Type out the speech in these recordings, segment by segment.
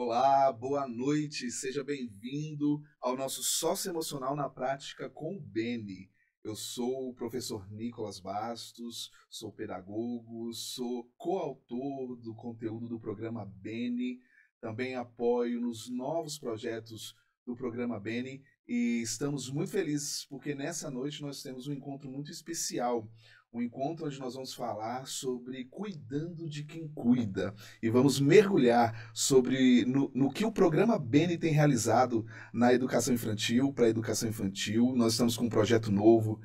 Olá, boa noite, seja bem-vindo ao nosso Sócio Emocional na Prática com o Beni. Eu sou o professor Nicolas Bastos, sou pedagogo, sou coautor do conteúdo do programa Beni, também apoio nos novos projetos do programa Beni e estamos muito felizes porque nessa noite nós temos um encontro muito especial. Um encontro onde nós vamos falar sobre cuidando de quem cuida e vamos mergulhar no que o programa Beni tem realizado na educação infantil, para a educação infantil. Nós estamos com um projeto novo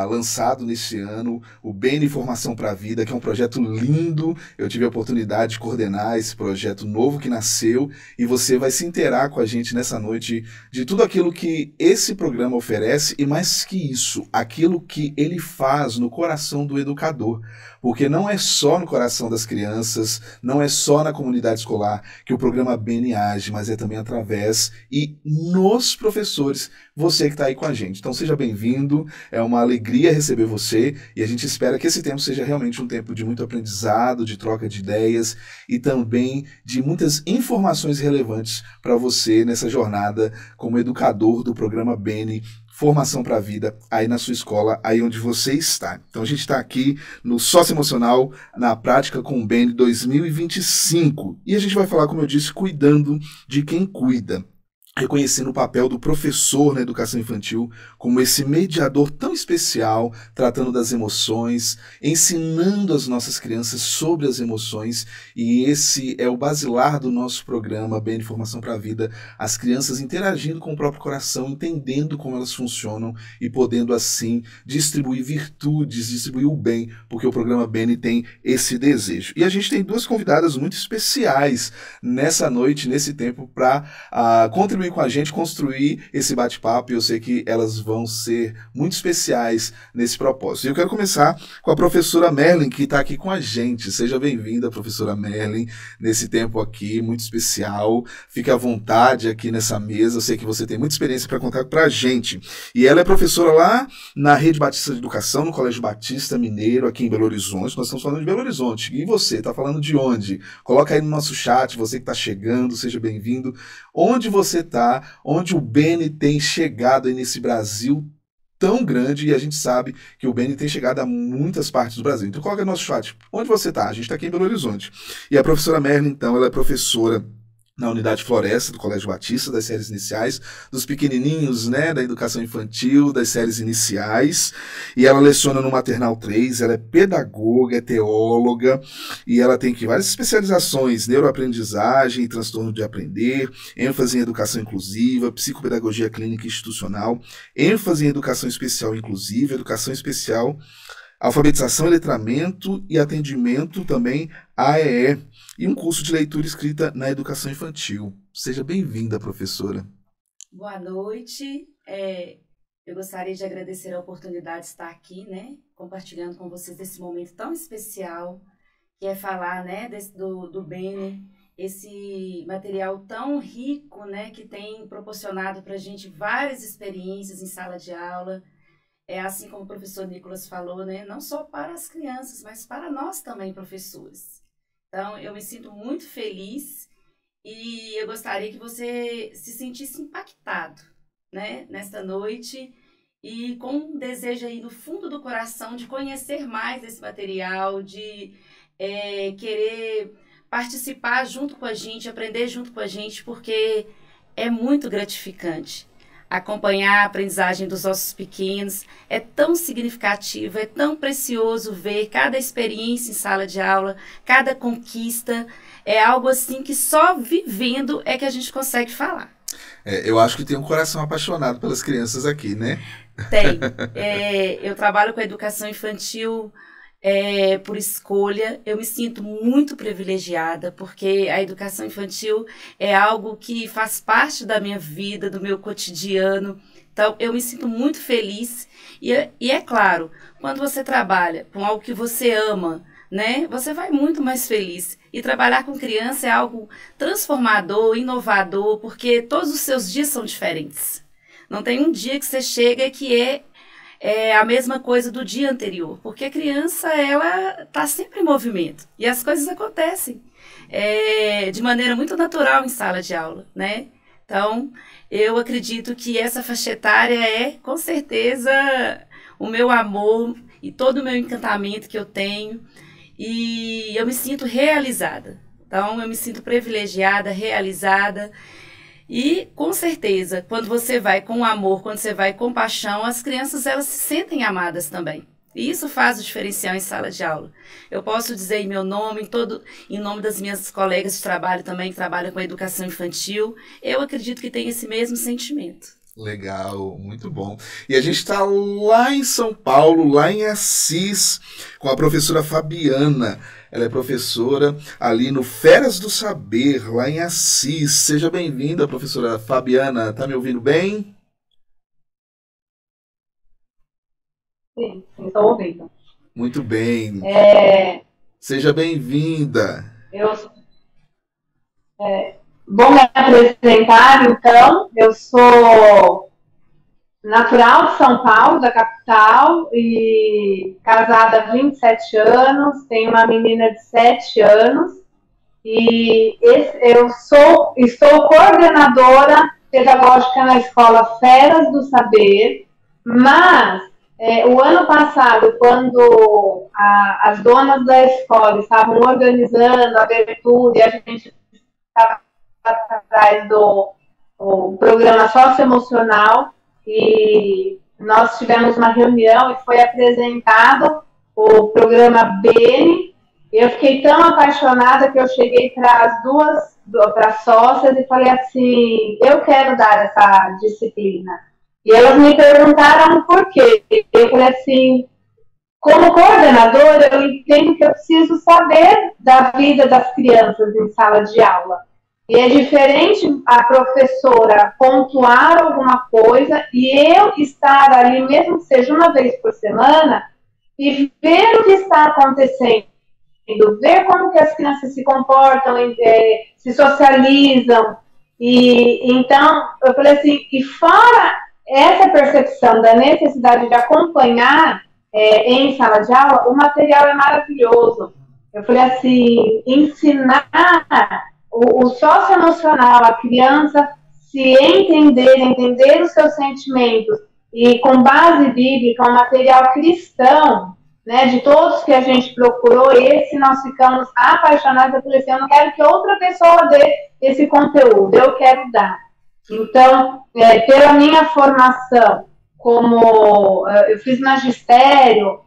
lançado neste ano, o Beni Formação para a Vida, que é um projeto lindo. Eu tive a oportunidade de coordenar esse projeto novo que nasceu e você vai se inteirar com a gente nessa noite de tudo aquilo que esse programa oferece e mais que isso, aquilo que ele faz no coração do educador, porque não é só no coração das crianças, não é só na comunidade escolar que o programa Beni age, mas é também através e nos professores, você que está aí com a gente. Então seja bem-vindo, é uma alegria receber você e a gente espera que esse tempo seja realmente um tempo de muito aprendizado, de troca de ideias e também de muitas informações relevantes para você nessa jornada como educador do programa Beni Formação para a Vida, aí na sua escola, aí onde você está. Então a gente está aqui no Sócio Emocional, na Prática com o Beni 2025. E a gente vai falar, como eu disse, cuidando de quem cuida. Reconhecendo o papel do professor na educação infantil como esse mediador tão especial, tratando das emoções, ensinando as nossas crianças sobre as emoções, e esse é o basilar do nosso programa Beni Formação para a Vida, as crianças interagindo com o próprio coração, entendendo como elas funcionam e podendo assim distribuir virtudes, distribuir o bem, porque o programa Beni tem esse desejo. E a gente tem duas convidadas muito especiais nessa noite, nesse tempo, para contribuir com a gente, construir esse bate-papo, e eu sei que elas vão ser muito especiais nesse propósito. E eu quero começar com a professora Merlin, que está aqui com a gente. Seja bem-vinda, professora Merlin, nesse tempo aqui muito especial. Fique à vontade aqui nessa mesa, eu sei que você tem muita experiência para contar para a gente. E ela é professora lá na Rede Batista de Educação, no Colégio Batista Mineiro, aqui em Belo Horizonte. Nós estamos falando de Belo Horizonte. E você, está falando de onde? Coloca aí no nosso chat, você que está chegando, seja bem-vindo. Onde você está? Onde o Beni tem chegado aí nesse Brasil tão grande, e a gente sabe que o Beni tem chegado a muitas partes do Brasil. Então coloca no nosso chat, onde você está? A gente está aqui em Belo Horizonte. E a professora Merlin, então, ela é professora na Unidade Floresta do Colégio Batista, das séries iniciais, dos pequenininhos, né, da educação infantil, das séries iniciais, e ela leciona no Maternal 3, ela é pedagoga, é teóloga, e ela tem aqui várias especializações, neuroaprendizagem, transtorno de aprender, ênfase em educação inclusiva, psicopedagogia clínica e institucional, ênfase em educação especial inclusiva, educação especial, alfabetização, letramento e atendimento também AEE, e um curso de leitura e escrita na educação infantil. Seja bem-vinda, professora. Boa noite. Eu gostaria de agradecer a oportunidade de estar aqui, né, compartilhando com vocês esse momento tão especial, que é falar, né, do Beni, esse material tão rico, né, que tem proporcionado para a gente várias experiências em sala de aula. Assim como o professor Nicolas falou, né, não só para as crianças, mas para nós também, professores. Então, eu me sinto muito feliz e eu gostaria que você se sentisse impactado, né, nesta noite e com um desejo aí no fundo do coração de conhecer mais esse material, de querer participar junto com a gente, aprender junto com a gente, porque é muito gratificante. Acompanhar a aprendizagem dos nossos pequenos é tão significativo, é tão precioso ver cada experiência em sala de aula, cada conquista. É algo assim que só vivendo é que a gente consegue falar. Eu acho que tem um coração apaixonado pelas crianças aqui, né? Tem. Eu trabalho com a educação infantil por escolha. Eu me sinto muito privilegiada, porque a educação infantil é algo que faz parte da minha vida, do meu cotidiano. Então, eu me sinto muito feliz. E é claro, quando você trabalha com algo que você ama, né, você vai muito mais feliz. E trabalhar com criança é algo transformador, inovador, porque todos os seus dias são diferentes. Não tem um dia que você chega que é a mesma coisa do dia anterior, porque a criança, ela está sempre em movimento e as coisas acontecem. de maneira muito natural em sala de aula, né? Então, eu acredito que essa faixa etária é, com certeza, o meu amor e todo o meu encantamento que eu tenho. E eu me sinto realizada. Então, eu me sinto privilegiada, realizada. E, com certeza, quando você vai com amor, quando você vai com paixão, as crianças elas se sentem amadas também. E isso faz o diferencial em sala de aula. Eu posso dizer em meu nome, em nome das minhas colegas de trabalho também, que trabalham com a educação infantil, eu acredito que tem esse mesmo sentimento. Legal, muito bom. E a gente está lá em São Paulo, lá em Assis, com a professora Fabiana. Ela é professora ali no Feras do Saber, lá em Assis. Seja bem-vinda, professora Fabiana. Tá me ouvindo bem? Sim, estou ouvindo. Muito bem. Seja bem-vinda. Vou me apresentar, então. Eu sou natural de São Paulo, da capital, e casada há 27 anos, tenho uma menina de 7 anos, e estou coordenadora pedagógica na Escola Feras do Saber, mas o ano passado, quando as donas da escola estavam organizando a abertura e a gente estava atrás do programa socioemocional, e nós tivemos uma reunião e foi apresentado o programa Bene. Eu fiquei tão apaixonada que eu cheguei para as sócias e falei assim, eu quero dar essa disciplina. E elas me perguntaram por quê. Eu falei assim, como coordenadora, eu entendo que eu preciso saber da vida das crianças em sala de aula. E é diferente a professora pontuar alguma coisa e eu estar ali, mesmo que seja uma vez por semana, e ver o que está acontecendo, ver como que as crianças se comportam, se socializam. E então, eu falei assim, e fora essa percepção da necessidade de acompanhar em sala de aula, o material é maravilhoso. Eu falei assim, ensinar o socioemocional, a criança se entender os seus sentimentos, e com base bíblica, um material cristão, né, de todos que a gente procurou, esse nós ficamos apaixonados. Eu falei assim, eu não quero que outra pessoa dê esse conteúdo, eu quero dar. Então, pela minha formação, como eu fiz magistério,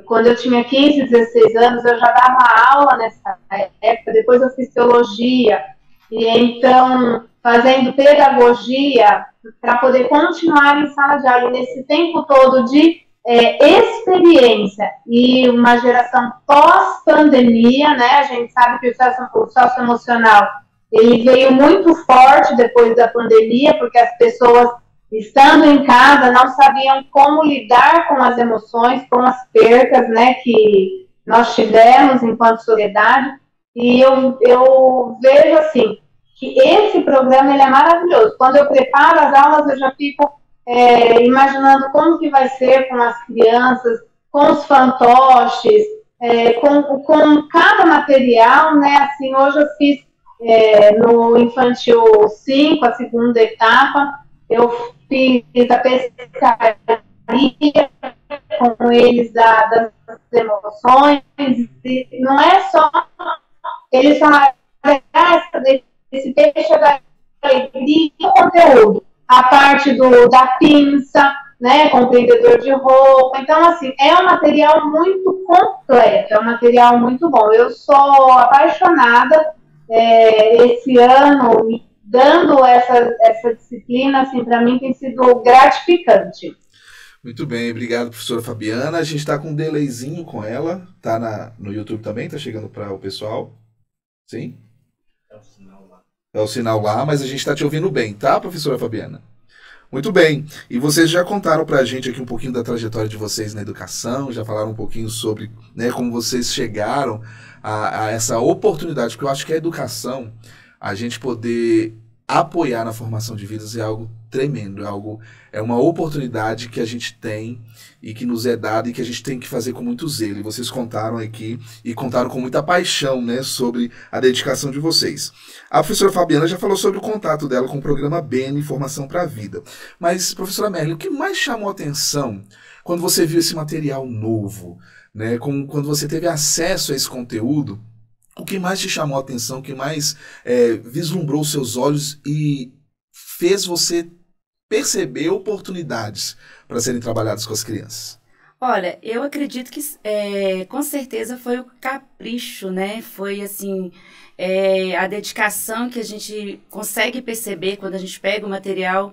quando eu tinha 15, 16 anos, eu já dava aula nessa época, depois eu fiz teologia, e então, fazendo pedagogia, para poder continuar em sala de aula, nesse tempo todo de experiência, e uma geração pós-pandemia, né? A gente sabe que o socioemocional, ele veio muito forte depois da pandemia, porque as pessoas, estando em casa, não sabiam como lidar com as emoções, com as percas, né, que nós tivemos enquanto sociedade. E eu vejo assim, que esse programa ele é maravilhoso. Quando eu preparo as aulas, eu já fico imaginando como que vai ser com as crianças, com os fantoches, com cada material, né? Assim, hoje eu fiz no Infantil 5, a segunda etapa, eu fiz a pescaria com eles das emoções, e não é só eles falam esse peixe da alegria e o conteúdo, a parte da pinça, né, com o prendedor de roupa. Então, assim, é um material muito completo, é um material muito bom. Eu sou apaixonada esse ano, dando essa disciplina, assim, para mim tem sido gratificante. Muito bem, obrigado, professora Fabiana. A gente está com um delayzinho com ela, tá no YouTube também, tá chegando para o pessoal. Sim? É o sinal lá. É o sinal lá, mas a gente está te ouvindo bem, tá, professora Fabiana? Muito bem. E vocês já contaram para a gente aqui um pouquinho da trajetória de vocês na educação, já falaram um pouquinho sobre, né, como vocês chegaram a essa oportunidade, porque eu acho que a educação, a gente poder apoiar na formação de vidas é algo tremendo, é uma oportunidade que a gente tem e que nos é dada e que a gente tem que fazer com muito zelo. E vocês contaram aqui e contaram com muita paixão, né, sobre a dedicação de vocês. A professora Fabiana já falou sobre o contato dela com o programa Bene, Formação para a Vida. Mas, professora Merle, o que mais chamou a atenção quando você viu esse material novo, né, quando você teve acesso a esse conteúdo? O que mais te chamou a atenção, o que mais vislumbrou seus olhos e fez você perceber oportunidades para serem trabalhadas com as crianças? Olha, eu acredito que com certeza foi o capricho, né? Foi assim, a dedicação que a gente consegue perceber quando a gente pega o material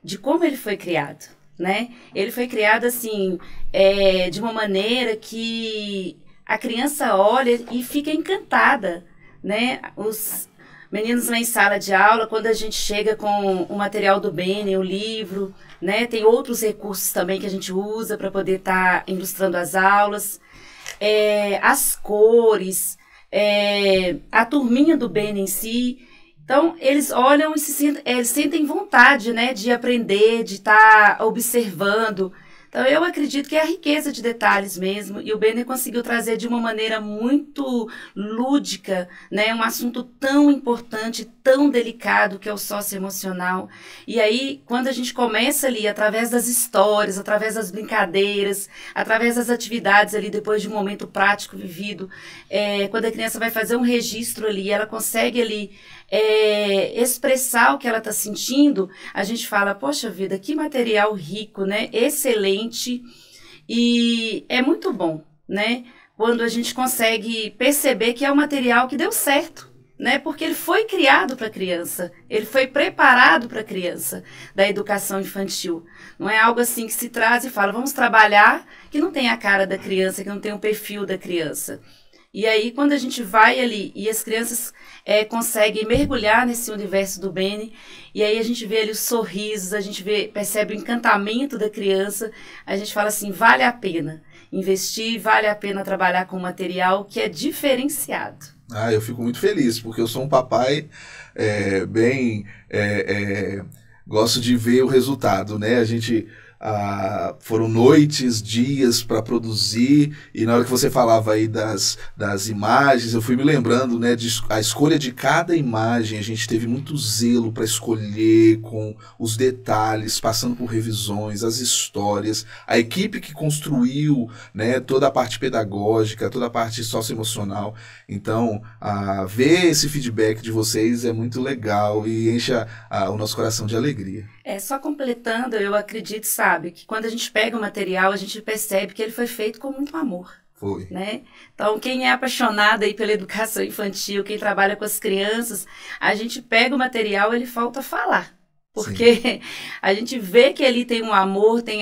de como ele foi criado, né? Ele foi criado assim, de uma maneira que a criança olha e fica encantada, né? Os meninos lá em sala de aula, quando a gente chega com o material do Bene, o livro, né? Tem outros recursos também que a gente usa para poder estar ilustrando as aulas. As cores, a turminha do Bene em si. Então, eles olham e eles sentem vontade, né? De aprender, de estar observando. Então, eu acredito que é a riqueza de detalhes mesmo, e o Bene conseguiu trazer de uma maneira muito lúdica, né, um assunto tão importante, tão delicado, que é o socioemocional. E aí, quando a gente começa ali, através das histórias, através das brincadeiras, através das atividades ali, depois de um momento prático vivido, quando a criança vai fazer um registro ali, ela consegue ali expressar o que ela está sentindo, a gente fala, poxa vida, que material rico, né? Excelente, e é muito bom, né? Quando a gente consegue perceber que é um material que deu certo, né? Porque ele foi criado para a criança, ele foi preparado para a criança da educação infantil. Não é algo assim que se traz e fala, vamos trabalhar, que não tem a cara da criança, que não tem o perfil da criança. E aí, quando a gente vai ali e as crianças conseguem mergulhar nesse universo do Bene, e aí a gente vê ali os sorrisos, a gente percebe o encantamento da criança, a gente fala assim, vale a pena investir, vale a pena trabalhar com material que é diferenciado. Eu fico muito feliz, porque eu sou um papai gosto de ver o resultado, né? A gente... foram noites, dias para produzir, e na hora que você falava aí das imagens, eu fui me lembrando, né, a escolha de cada imagem. A gente teve muito zelo para escolher, com os detalhes, passando por revisões, as histórias, a equipe que construiu, né, toda a parte pedagógica, toda a parte socioemocional. Então, ver esse feedback de vocês é muito legal e enche o nosso coração de alegria. Só completando, eu acredito, sabe, que quando a gente pega o material, a gente percebe que ele foi feito com muito amor. Foi. Né? Então, quem é apaixonado aí pela educação infantil, quem trabalha com as crianças, a gente pega o material, ele falta falar. Porque sim, a gente vê que ali tem um amor, tem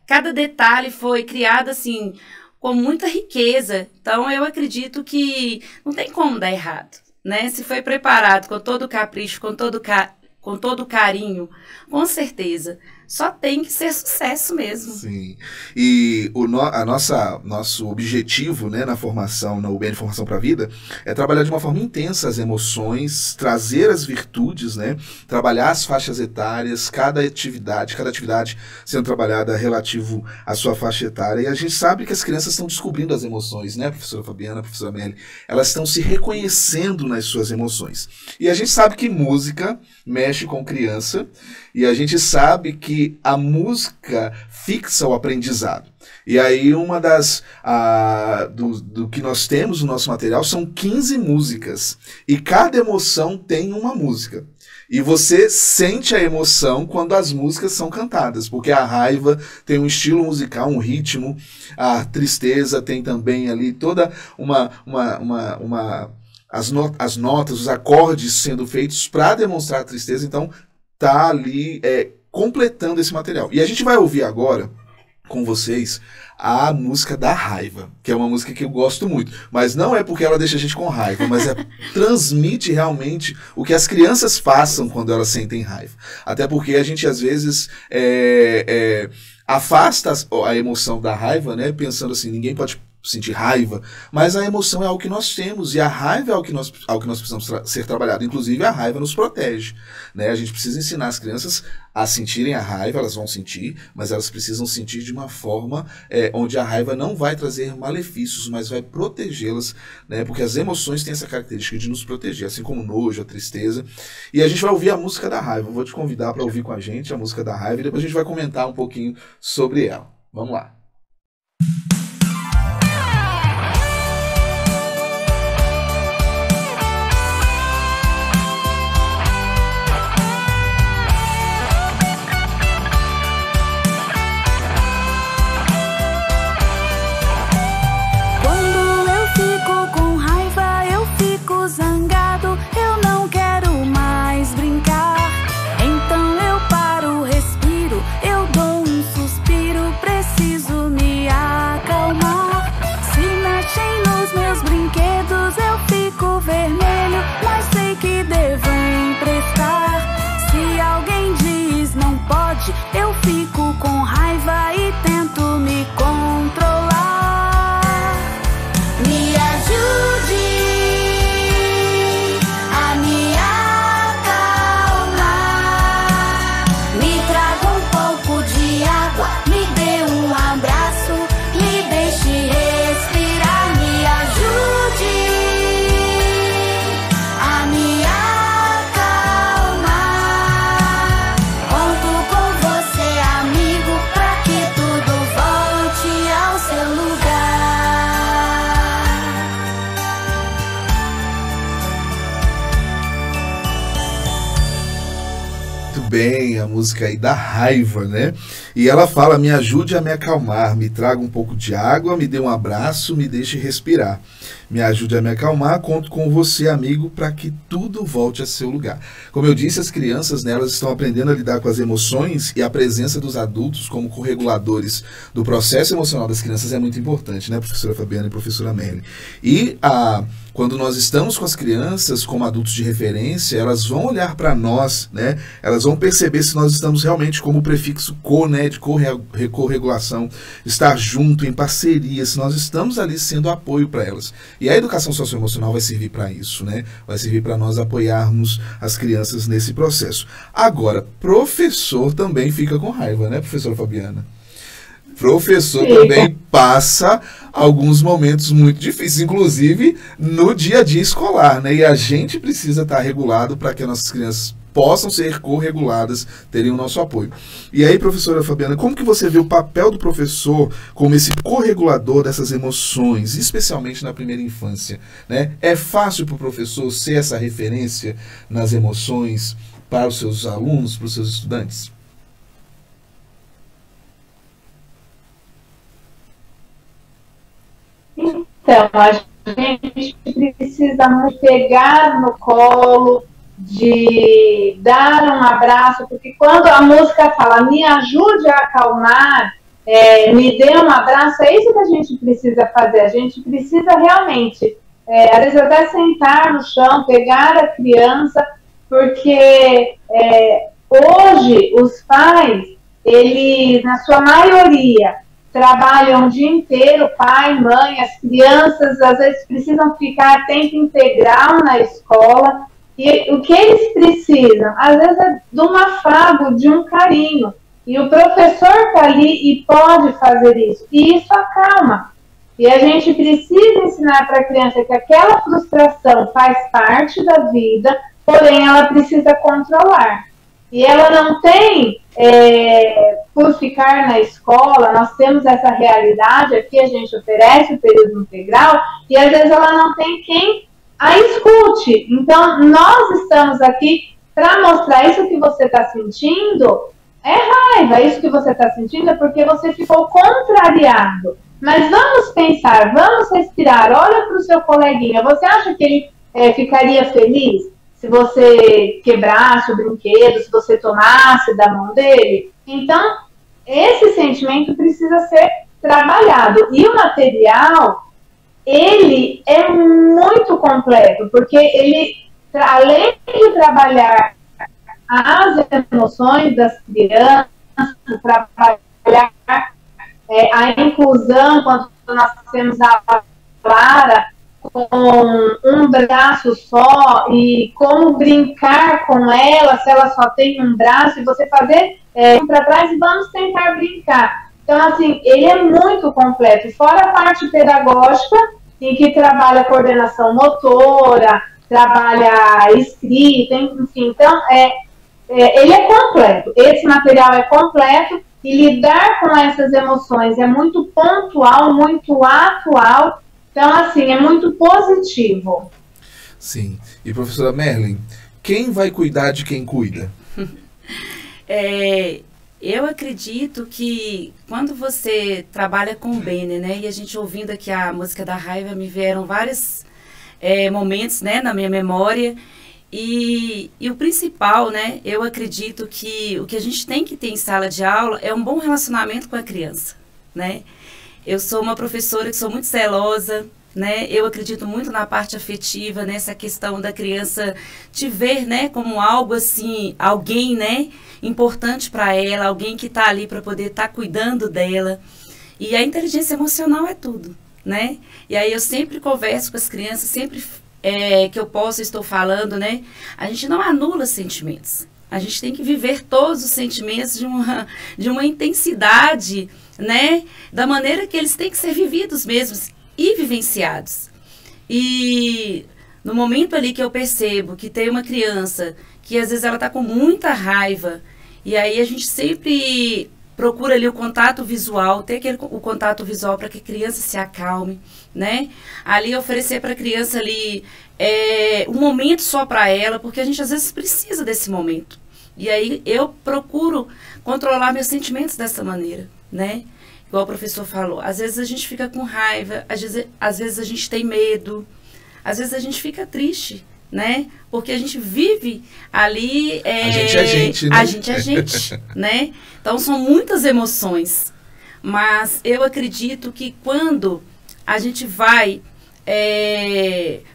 cada detalhe foi criado assim, com muita riqueza. Então, eu acredito que não tem como dar errado, né? Se foi preparado com todo o capricho, com todo o carinho, com certeza, só tem que ser sucesso mesmo. Sim. E nosso objetivo, né, na formação, na UBN Formação para a Vida, é trabalhar de uma forma intensa as emoções, trazer as virtudes, né, trabalhar as faixas etárias, cada atividade sendo trabalhada relativo à sua faixa etária. E a gente sabe que as crianças estão descobrindo as emoções, né, professora Fabiana, professora Merle? Elas estão se reconhecendo nas suas emoções. E a gente sabe que música mexe com criança, e a gente sabe que a música fixa o aprendizado. E aí uma do que nós temos no nosso material são 15 músicas, e cada emoção tem uma música. E você sente a emoção quando as músicas são cantadas, porque a raiva tem um estilo musical, um ritmo, a tristeza tem também ali toda as notas, os acordes sendo feitos para demonstrar a tristeza. Então tá ali completando esse material. E a gente vai ouvir agora com vocês a música da raiva, que é uma música que eu gosto muito, mas não é porque ela deixa a gente com raiva, mas transmite realmente o que as crianças passam quando elas sentem raiva. Até porque a gente às vezes afasta a emoção da raiva, né, pensando assim, ninguém pode sentir raiva, mas a emoção é algo que nós temos, e a raiva é algo que nós precisamos ser trabalhado. Inclusive, a raiva nos protege, né? A gente precisa ensinar as crianças a sentirem a raiva, elas vão sentir, mas elas precisam sentir de uma forma onde a raiva não vai trazer malefícios, mas vai protegê-las, né? Porque as emoções têm essa característica de nos proteger, assim como o nojo, a tristeza. E a gente vai ouvir a música da raiva. Eu vou te convidar para ouvir com a gente a música da raiva e depois a gente vai comentar um pouquinho sobre ela. Vamos lá. Eu fico com raiva e tento me controlar. Me ajude a me acalmar. Me traga um pouco de água, me dê um abraço, me deixe respirar. Me ajude a me acalmar. Conto com você, amigo, pra que tudo volte ao seu lugar. Muito bem, a música aí da raiva, né? E ela fala: me ajude a me acalmar, me traga um pouco de água, me dê um abraço, me deixe respirar. Me ajude a me acalmar, conto com você, amigo, para que tudo volte a seu lugar. Como eu disse, as crianças, né, elas estão aprendendo a lidar com as emoções, e a presença dos adultos como correguladores do processo emocional das crianças é muito importante, né, professora Fabiana e professora Merle? E quando nós estamos com as crianças como adultos de referência, elas vão olhar para nós, né? Elas vão perceber se nós estamos realmente como o prefixo co, né, de corregulação, estar junto, em parceria, se nós estamos ali sendo apoio para elas. E a educação socioemocional vai servir para isso, né? Vai servir para nós apoiarmos as crianças nesse processo. Agora, professor também fica com raiva, né, professora Fabiana? Professor também passa alguns momentos muito difíceis, inclusive no dia a dia escolar, né? E a gente precisa estar regulado para que as nossas crianças possam ser correguladas, terem o nosso apoio. E aí, professora Fabiana, como que você vê o papel do professor como esse corregulador dessas emoções, especialmente na primeira infância, né? É fácil para o professor ser essa referência nas emoções para os seus alunos, para os seus estudantes? Então, a gente precisa muito pegar no colo, de dar um abraço, porque quando a música fala, me ajude a acalmar, me dê um abraço, é isso que a gente precisa fazer. A gente precisa realmente, às vezes até sentar no chão, pegar a criança, porque hoje os pais, eles, na sua maioria, trabalham o dia inteiro, pai, mãe, as crianças às vezes precisam ficar tempo integral na escola, e o que eles precisam, às vezes, é de um afago, de um carinho, e o professor está ali e pode fazer isso, e isso acalma. E a gente precisa ensinar para a criança que aquela frustração faz parte da vida, porém ela precisa controlar. E ela não tem, por ficar na escola, nós temos essa realidade, aqui a gente oferece o período integral, e às vezes ela não tem quem a escute. Então, nós estamos aqui para mostrar isso que você está sentindo, é raiva, isso que você está sentindo é porque você ficou contrariado. Mas vamos pensar, vamos respirar, olha para o seu coleguinha, você acha que ele ficaria feliz se você quebrasse o brinquedo, se você tomasse da mão dele? Então, esse sentimento precisa ser trabalhado. E o material, ele é muito completo, porque ele, além de trabalhar as emoções das crianças, trabalhar a inclusão quanto nós temos a Lara com um braço só e como brincar com ela se ela só tem um braço e você fazer para trás e vamos tentar brincar. Então, assim, ele é muito completo. Fora a parte pedagógica, em que trabalha coordenação motora, trabalha escrita, enfim. Então, ele é completo. Esse material é completo e lidar com essas emoções é muito pontual, muito atual. Então, assim, é muito positivo. Sim. E, professora Merlin, quem vai cuidar de quem cuida? Eu acredito que quando você trabalha com o Beni, né, e a gente ouvindo aqui a música da raiva, me vieram vários momentos, né, na minha memória. E o principal, né, eu acredito que o que a gente tem que ter em sala de aula é um bom relacionamento com a criança, né? Eu sou uma professora que sou muito zelosa, né? Eu acredito muito na parte afetiva, nessa questão da criança te ver, né, como algo assim, alguém, né, importante para ela, alguém que está ali para poder estar cuidando dela. E a inteligência emocional é tudo, né? E aí eu sempre converso com as crianças, sempre que eu posso, estou falando, né? A gente não anula sentimentos. A gente tem que viver todos os sentimentos de uma intensidade, né? Da maneira que eles têm que ser vividos mesmos e vivenciados. E no momento ali que eu percebo que tem uma criança que às vezes ela está com muita raiva, e aí a gente sempre procura ali o contato visual, ter o contato visual para que a criança se acalme, né? Ali oferecer para a criança ali um momento só para ela, porque a gente às vezes precisa desse momento. E aí eu procuro controlar meus sentimentos dessa maneira, né? Igual o professor falou, às vezes a gente fica com raiva, às vezes a gente tem medo, às vezes a gente fica triste, né? Porque a gente vive ali... a gente é gente, né? A gente é gente, né? Então, são muitas emoções. Mas eu acredito que quando a gente vai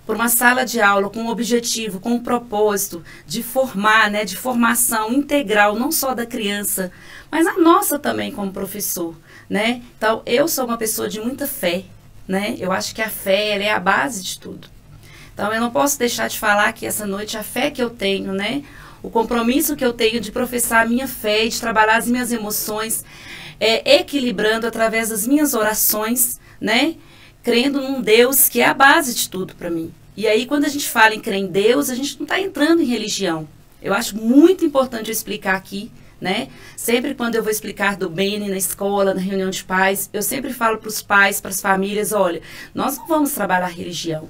para uma sala de aula com um objetivo, com um propósito de formar, né? De formação integral, não só da criança, mas a nossa também como professor, né? Então, eu sou uma pessoa de muita fé, né? Eu acho que a fé, ela é a base de tudo. Então, eu não posso deixar de falar que essa noite a fé que eu tenho, né? O compromisso que eu tenho de professar a minha fé, de trabalhar as minhas emoções, equilibrando através das minhas orações, né? Crendo num Deus que é a base de tudo para mim. E aí, quando a gente fala em crer em Deus, a gente não está entrando em religião. Eu acho muito importante eu explicar aqui, né? Sempre quando eu vou explicar do Beni na escola, na reunião de pais, eu sempre falo para os pais, para as famílias, olha, nós não vamos trabalhar religião.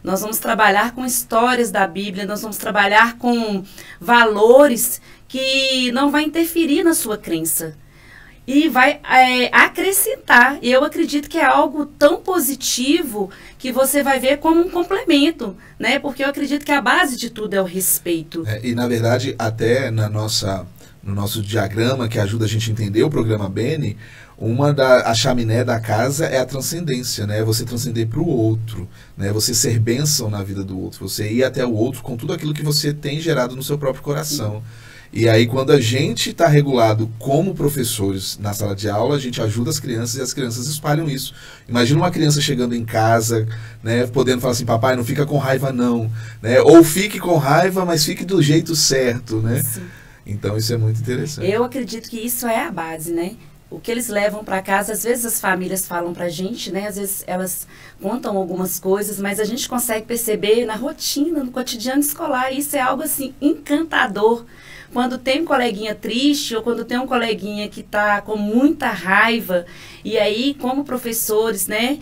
Nós vamos trabalhar com histórias da Bíblia, nós vamos trabalhar com valores que não vai interferir na sua crença. E vai acrescentar. E eu acredito que é algo tão positivo que você vai ver como um complemento, né? Porque eu acredito que a base de tudo é o respeito. E, na verdade, até no nosso diagrama que ajuda a gente a entender o programa Beni, a chaminé da casa é a transcendência, né? Você transcender para o outro, né? Você ser bênção na vida do outro, você ir até o outro com tudo aquilo que você tem gerado no seu próprio coração. E aí, quando a gente está regulado como professores na sala de aula, a gente ajuda as crianças e as crianças espalham isso. Imagina uma criança chegando em casa, né, podendo falar assim, papai, não fica com raiva não, né? Ou fique com raiva, mas fique do jeito certo, né? Sim. Então, isso é muito interessante. Eu acredito que isso é a base, né? O que eles levam para casa, às vezes as famílias falam para a gente, né? Às vezes elas contam algumas coisas, mas a gente consegue perceber na rotina, no cotidiano escolar. Isso é algo, assim, encantador. Quando tem um coleguinha triste ou quando tem um coleguinha que está com muita raiva, e aí, como professores, né,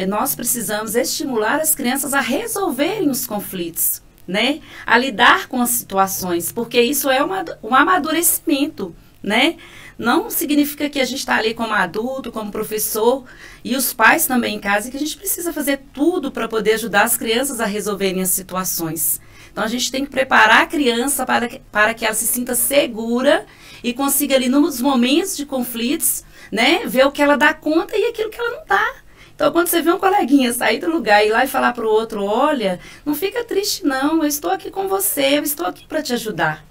nós precisamos estimular as crianças a resolverem os conflitos, né, a lidar com as situações, porque isso é um amadurecimento, né? Não significa que a gente está ali como adulto, como professor, e os pais também em casa, que a gente precisa fazer tudo para poder ajudar as crianças a resolverem as situações. Então, a gente tem que preparar a criança para que ela se sinta segura e consiga ali, nos momentos de conflitos, né, ver o que ela dá conta e aquilo que ela não dá. Então, quando você vê um coleguinha sair do lugar e ir lá e falar para o outro, olha, não fica triste não, eu estou aqui com você, eu estou aqui para te ajudar.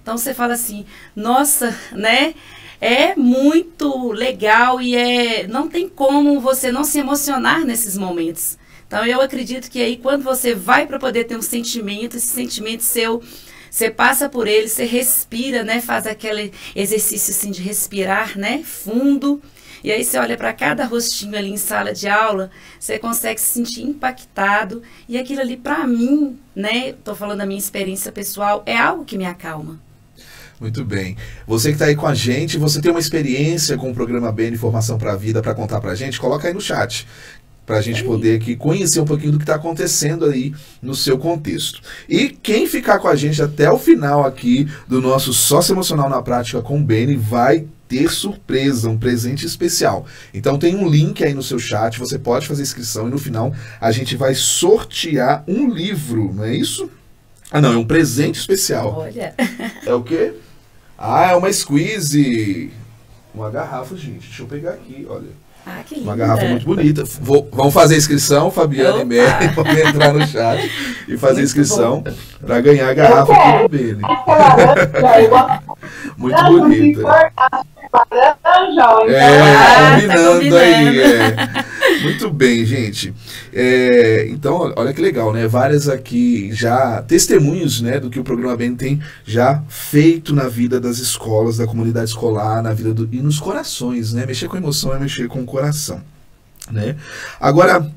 Então você fala assim, nossa, né? É muito legal e não tem como você não se emocionar nesses momentos. Então eu acredito que aí quando você vai para poder ter um sentimento, esse sentimento seu, você passa por ele, você respira, né? Faz aquele exercício assim de respirar, né? Fundo. E aí você olha para cada rostinho ali em sala de aula, você consegue se sentir impactado. E aquilo ali, para mim, né? Estou falando da minha experiência pessoal, é algo que me acalma. Muito bem. Você que está aí com a gente, você tem uma experiência com o programa BN Formação para a Vida para contar para a gente? Coloca aí no chat, para a gente poder aqui conhecer um pouquinho do que está acontecendo aí no seu contexto. E quem ficar com a gente até o final aqui do nosso Sócio Emocional na Prática com o BN vai ter surpresa, um presente especial. Então tem um link aí no seu chat, você pode fazer inscrição e no final a gente vai sortear um livro, não é isso? Ah não, é um presente especial. Olha. É o quê? Ah, é uma squeeze. Uma garrafa, gente. Deixa eu pegar aqui, olha. Ah, que linda. Uma garrafa muito bonita. Vamos fazer a inscrição, Fabiana e Mary. Vamos entrar no chat e fazer a inscrição para ganhar a garrafa aqui no BN. Muito bonita. Combinando aí. Muito bem, gente. Então, olha que legal, né? Várias aqui já testemunhos, né, do que o programa BN tem já feito na vida das escolas, da comunidade escolar, na vida e nos corações, né? Mexer com emoção é mexer com o coração, né? Agora,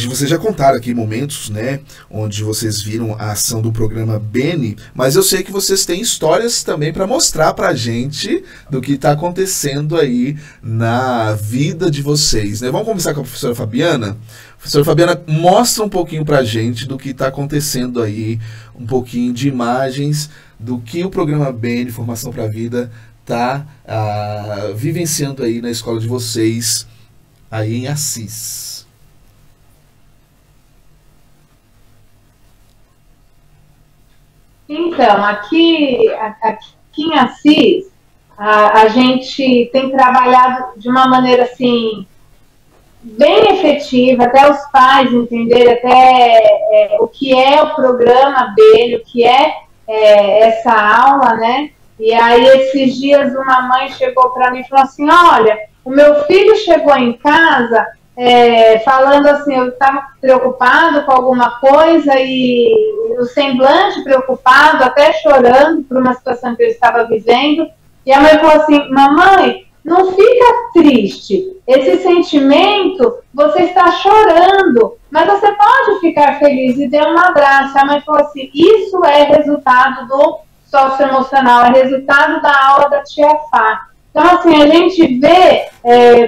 vocês já contaram aqui momentos, né, onde vocês viram a ação do programa BN, mas eu sei que vocês têm histórias também para mostrar para a gente do que está acontecendo aí na vida de vocês, né? Vamos começar com a professora Fabiana. Professora Fabiana, mostra um pouquinho para a gente do que está acontecendo aí, um pouquinho de imagens do que o programa BN Formação para a Vida está vivenciando aí na escola de vocês, aí em Assis. Então, aqui em Assis, a gente tem trabalhado de uma maneira assim bem efetiva, até os pais entenderem até o que é o programa BN, o que é essa aula, né? E aí esses dias uma mãe chegou para mim e falou assim, olha, o meu filho chegou em casa falando assim, eu estava preocupado com alguma coisa e o semblante preocupado, até chorando por uma situação que eu estava vivendo. E a mãe falou assim, mamãe, não fica triste, esse sentimento, você está chorando, mas você pode ficar feliz e dê um abraço. A mãe falou assim, isso é resultado do socioemocional, é resultado da aula da tia Fá. Então, assim, a gente vê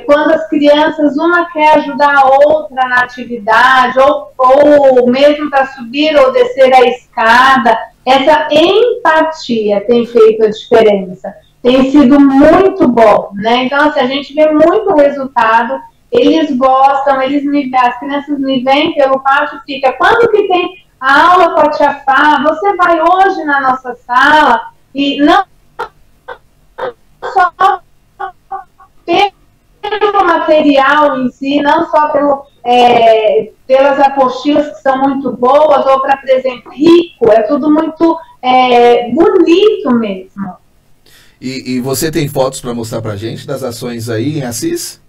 quando as crianças, uma quer ajudar a outra na atividade, ou mesmo para subir ou descer a escada, essa empatia tem feito a diferença. Tem sido muito bom, né? Então, assim, a gente vê muito resultado, eles gostam, as crianças me veem pelo pátio e ficam, quando que tem a aula com a tia Fá? Você vai hoje na nossa sala e não só pelo material em si, não só pelas apostilas que são muito boas, ou para presente rico, é tudo muito bonito mesmo. E você tem fotos para mostrar para a gente das ações aí em Assis?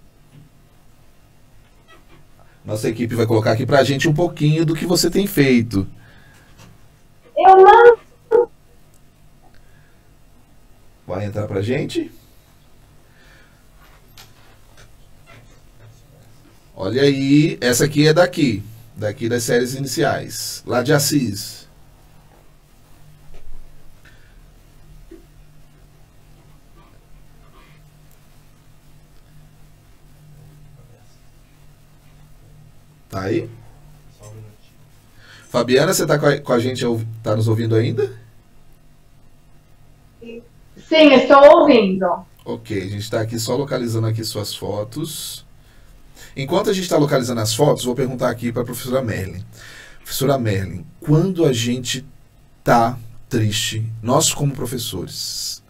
Nossa equipe vai colocar aqui para a gente um pouquinho do que você tem feito. Eu não... Vai entrar para a gente? Olha aí, essa aqui é daqui das séries iniciais, lá de Assis. Tá aí? Fabiana, você tá com a gente, tá nos ouvindo ainda? Sim, estou ouvindo. Ok, a gente está aqui só localizando aqui suas fotos. Enquanto a gente está localizando as fotos, vou perguntar aqui para a professora Merlin. Professora Merlin, quando a gente tá triste, nós como professores,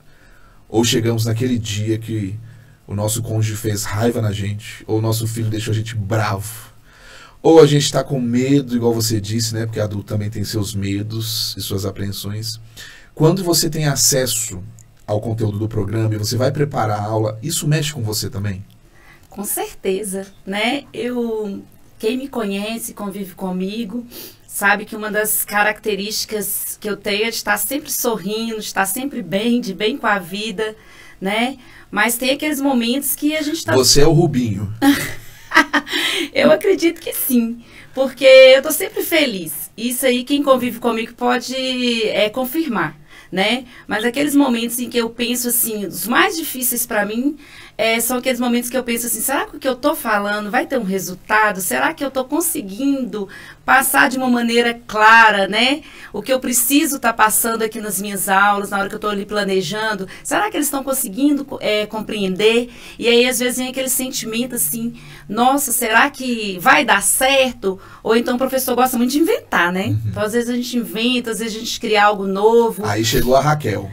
ou chegamos naquele dia que o nosso cônjuge fez raiva na gente, ou o nosso filho deixou a gente bravo, ou a gente está com medo, igual você disse, né? Porque adulto também tem seus medos e suas apreensões. Quando você tem acesso ao conteúdo do programa e você vai preparar a aula, isso mexe com você também? Com certeza, né? Quem me conhece, convive comigo, sabe que uma das características que eu tenho é de estar sempre sorrindo, de estar sempre bem, de bem com a vida, né? Mas tem aqueles momentos que a gente está... Você é o Rubinho. Eu acredito que sim, porque eu tô sempre feliz. Isso aí quem convive comigo pode confirmar, né? Mas aqueles momentos em que eu penso assim, os mais difíceis para mim são aqueles momentos que eu penso assim, será que o que eu tô falando vai ter um resultado? Será que eu tô conseguindo passar de uma maneira clara, né? O que eu preciso estar passando aqui nas minhas aulas, na hora que eu estou ali planejando, será que eles estão conseguindo compreender? E aí, às vezes, vem aquele sentimento assim, nossa, será que vai dar certo? Ou então o professor gosta muito de inventar, né? Uhum. Então, às vezes a gente inventa, às vezes a gente cria algo novo. Aí chegou a Raquel.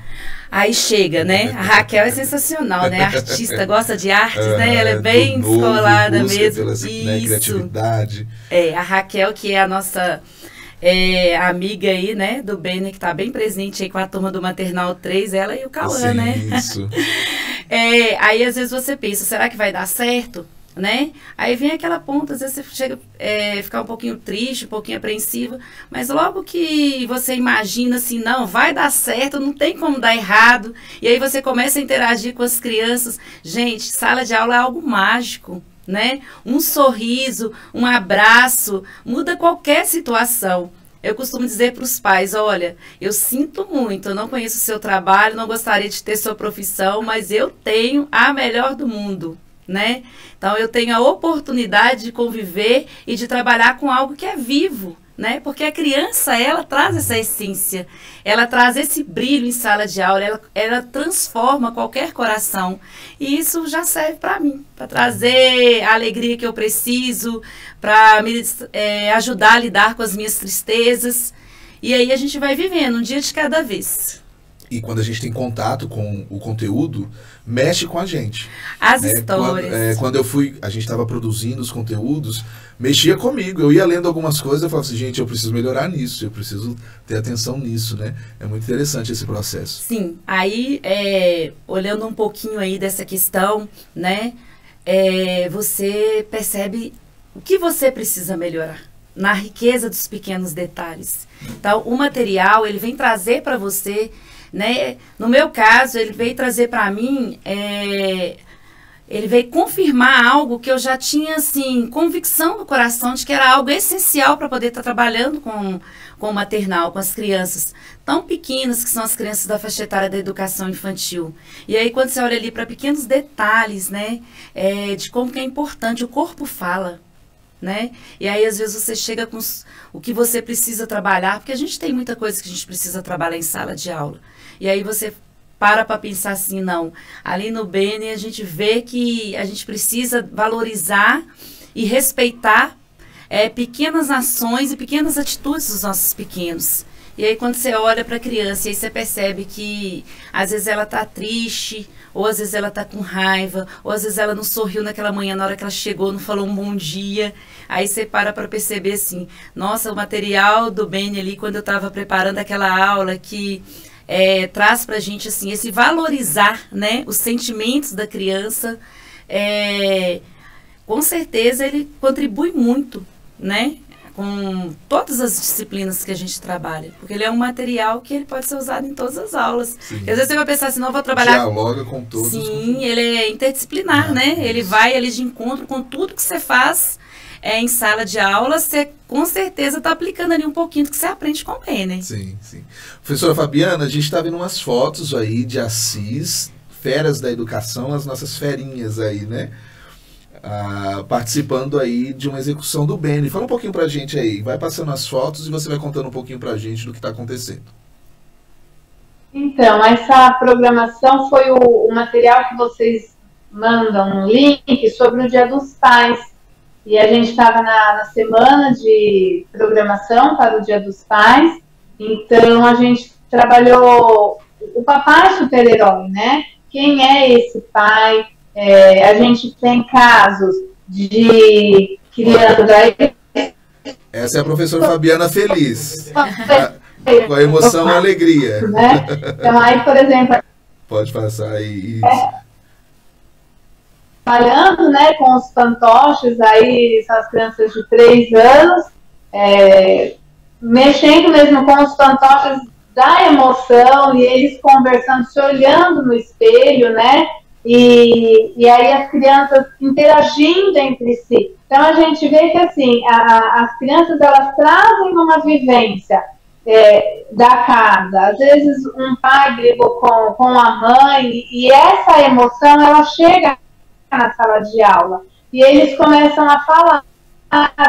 Aí chega, né? A Raquel é sensacional, né? Artista, gosta de artes, né? Ela é bem descolada mesmo. Pela, né, criatividade. A Raquel, que é a nossa amiga aí, né? Do Beni, que tá bem presente aí com a turma do Maternal 3, ela e o Cauã, né? Isso. Aí, às vezes, você pensa, será que vai dar certo? Né? Aí vem aquela ponta, às vezes você chega a ficar um pouquinho triste, um pouquinho apreensiva, mas logo que você imagina assim, não, vai dar certo, não tem como dar errado, e aí você começa a interagir com as crianças. Gente, sala de aula é algo mágico, né? Um sorriso, um abraço, muda qualquer situação. Eu costumo dizer para os pais, olha, eu sinto muito, eu não conheço o seu trabalho, não gostaria de ter sua profissão, mas eu tenho a melhor do mundo, né? Então, eu tenho a oportunidade de conviver e de trabalhar com algo que é vivo, né? Porque a criança, ela traz essa essência, ela traz esse brilho em sala de aula, ela transforma qualquer coração. E isso já serve para mim, para trazer a alegria que eu preciso, para me ajudar a lidar com as minhas tristezas. E aí a gente vai vivendo um dia de cada vez. E quando a gente tem contato com o conteúdo, mexe com a gente. As histórias. Quando a gente estava produzindo os conteúdos, mexia comigo. Eu ia lendo algumas coisas, eu falava assim, gente, eu preciso melhorar nisso, eu preciso ter atenção nisso, né? É muito interessante esse processo. Sim, aí, olhando um pouquinho aí dessa questão, né? Você percebe o que você precisa melhorar na riqueza dos pequenos detalhes. Então, o material, ele vem trazer para você, né? No meu caso, ele veio trazer para mim, ele veio confirmar algo que eu já tinha, assim, convicção no coração de que era algo essencial para poder estar trabalhando com o maternal, com as crianças tão pequenas, que são as crianças da faixa etária da educação infantil. E aí, quando você olha ali para pequenos detalhes, né, de como que é importante, o corpo fala, né? E aí, às vezes, você chega com o que você precisa trabalhar, porque a gente tem muita coisa que a gente precisa trabalhar em sala de aula. E aí você para pensar assim, não, ali no Beni a gente vê que a gente precisa valorizar e respeitar pequenas ações e pequenas atitudes dos nossos pequenos. E aí quando você olha para a criança, aí você percebe que às vezes ela está triste, ou às vezes ela está com raiva, ou às vezes ela não sorriu naquela manhã, na hora que ela chegou, não falou um bom dia. Aí você para perceber assim, nossa, o material do Beni ali, quando eu estava preparando aquela aula que traz para a gente assim, esse valorizar, né, os sentimentos da criança, com certeza ele contribui muito, né, com todas as disciplinas que a gente trabalha, porque ele é um material que ele pode ser usado em todas as aulas. Às vezes você vai pensar assim, não, vou trabalhar... Dialoga com todos. Sim, ele é interdisciplinar, né, ele vai ali de encontro com tudo que você faz em sala de aula, você com certeza está aplicando ali um pouquinho do que você aprende com o Beni. Sim, sim. Professora Fabiana, a gente está vendo umas fotos aí de Assis, feras da educação, as nossas ferinhas aí, né? Participando aí de uma execução do Beni. Fala um pouquinho pra gente aí, vai passando as fotos e você vai contando um pouquinho pra gente do que está acontecendo. Então, essa programação foi o material que vocês mandam um link sobre o Dia dos Pais. E a gente estava na semana de programação para o Dia dos Pais, então a gente trabalhou o papai super-herói, né? Quem é esse pai? A gente tem casos de crianças, aí Essa é a professora Fabiana feliz. Com a emoção e a alegria. Né? Então, aí, por exemplo, Pode passar aí. Isso. trabalhando, né, com os fantoches, aí são as crianças de 3 anos, mexendo mesmo com os fantoches da emoção, e eles conversando, se olhando no espelho, né, e aí as crianças interagindo entre si. Então a gente vê que assim, as crianças, elas trazem uma vivência da casa. Às vezes um pai brigou com a mãe, e essa emoção, ela chega na sala de aula, e eles começam a falar,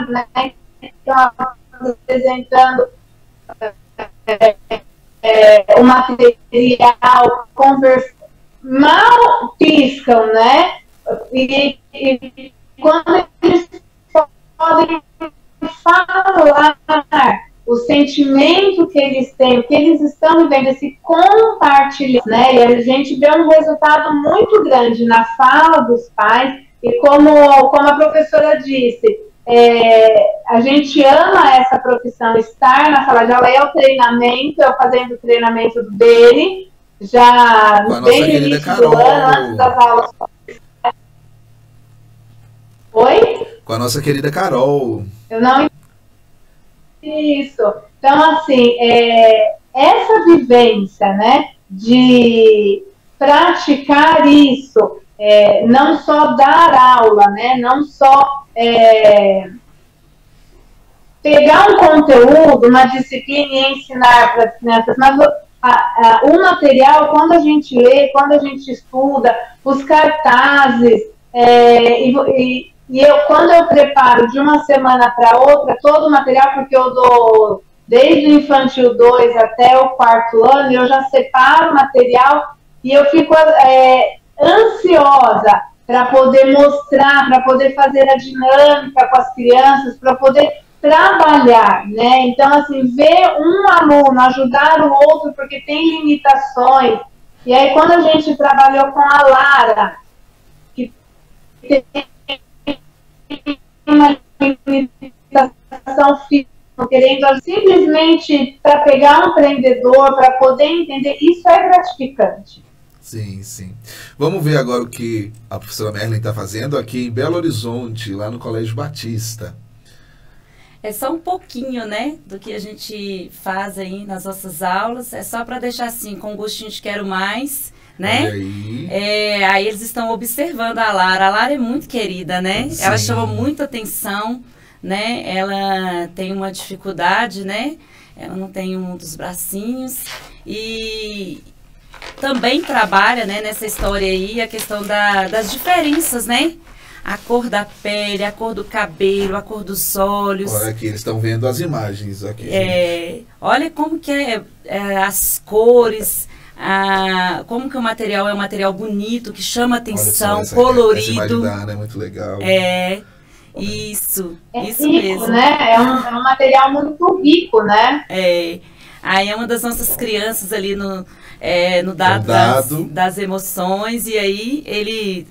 né? Então, apresentando o material, conversando, mal piscam, né? E quando eles podem falar o sentimento que eles têm, o que eles estão vivendo, esse compartilhar, né? E a gente vê um resultado muito grande na fala dos pais, e como a professora disse, a gente ama essa profissão, estar na sala de aula, é o treinamento, eu fazendo o treinamento dele, já desde o início do ano, antes das aulas. Oi? Com a nossa querida Carol. Eu não. Isso. Então, assim, essa vivência, né, de praticar isso, não só dar aula, né, não só pegar um conteúdo, uma disciplina e ensinar para as crianças, mas o material, quando a gente lê, quando a gente estuda, os cartazes, quando eu preparo de uma semana para outra todo o material, porque eu dou desde o infantil 2 até o 4º ano, eu já separo o material e eu fico ansiosa para poder mostrar, para poder fazer a dinâmica com as crianças, para poder trabalhar, né? Então, assim, ver um aluno ajudar o outro porque tem limitações. E aí, quando a gente trabalhou com a Lara, que tem uma limitação física, querendo simplesmente para pegar um empreendedor, para poder entender, isso é gratificante. Sim, sim. Vamos ver agora o que a professora Merlin está fazendo aqui em Belo Horizonte, lá no Colégio Batista. É só um pouquinho, né, do que a gente faz aí nas nossas aulas. É só para deixar assim, com um gostinho de quero mais, né? Aí eles estão observando a Lara. A Lara é muito querida, né? Sim. Ela chama muita atenção, né? Ela tem uma dificuldade, né? Ela não tem um dos bracinhos. E também trabalha, né, nessa história aí a questão das diferenças, né? A cor da pele, a cor do cabelo, a cor dos olhos. Olha aqui, eles estão vendo as imagens aqui. Olha como que as cores, como que o material é um material bonito, que chama atenção, colorido. Essa imagem da Ana é muito legal. Isso rico, mesmo. Né? É um material muito rico, né? Aí é uma das nossas crianças ali no dado das emoções, e aí ele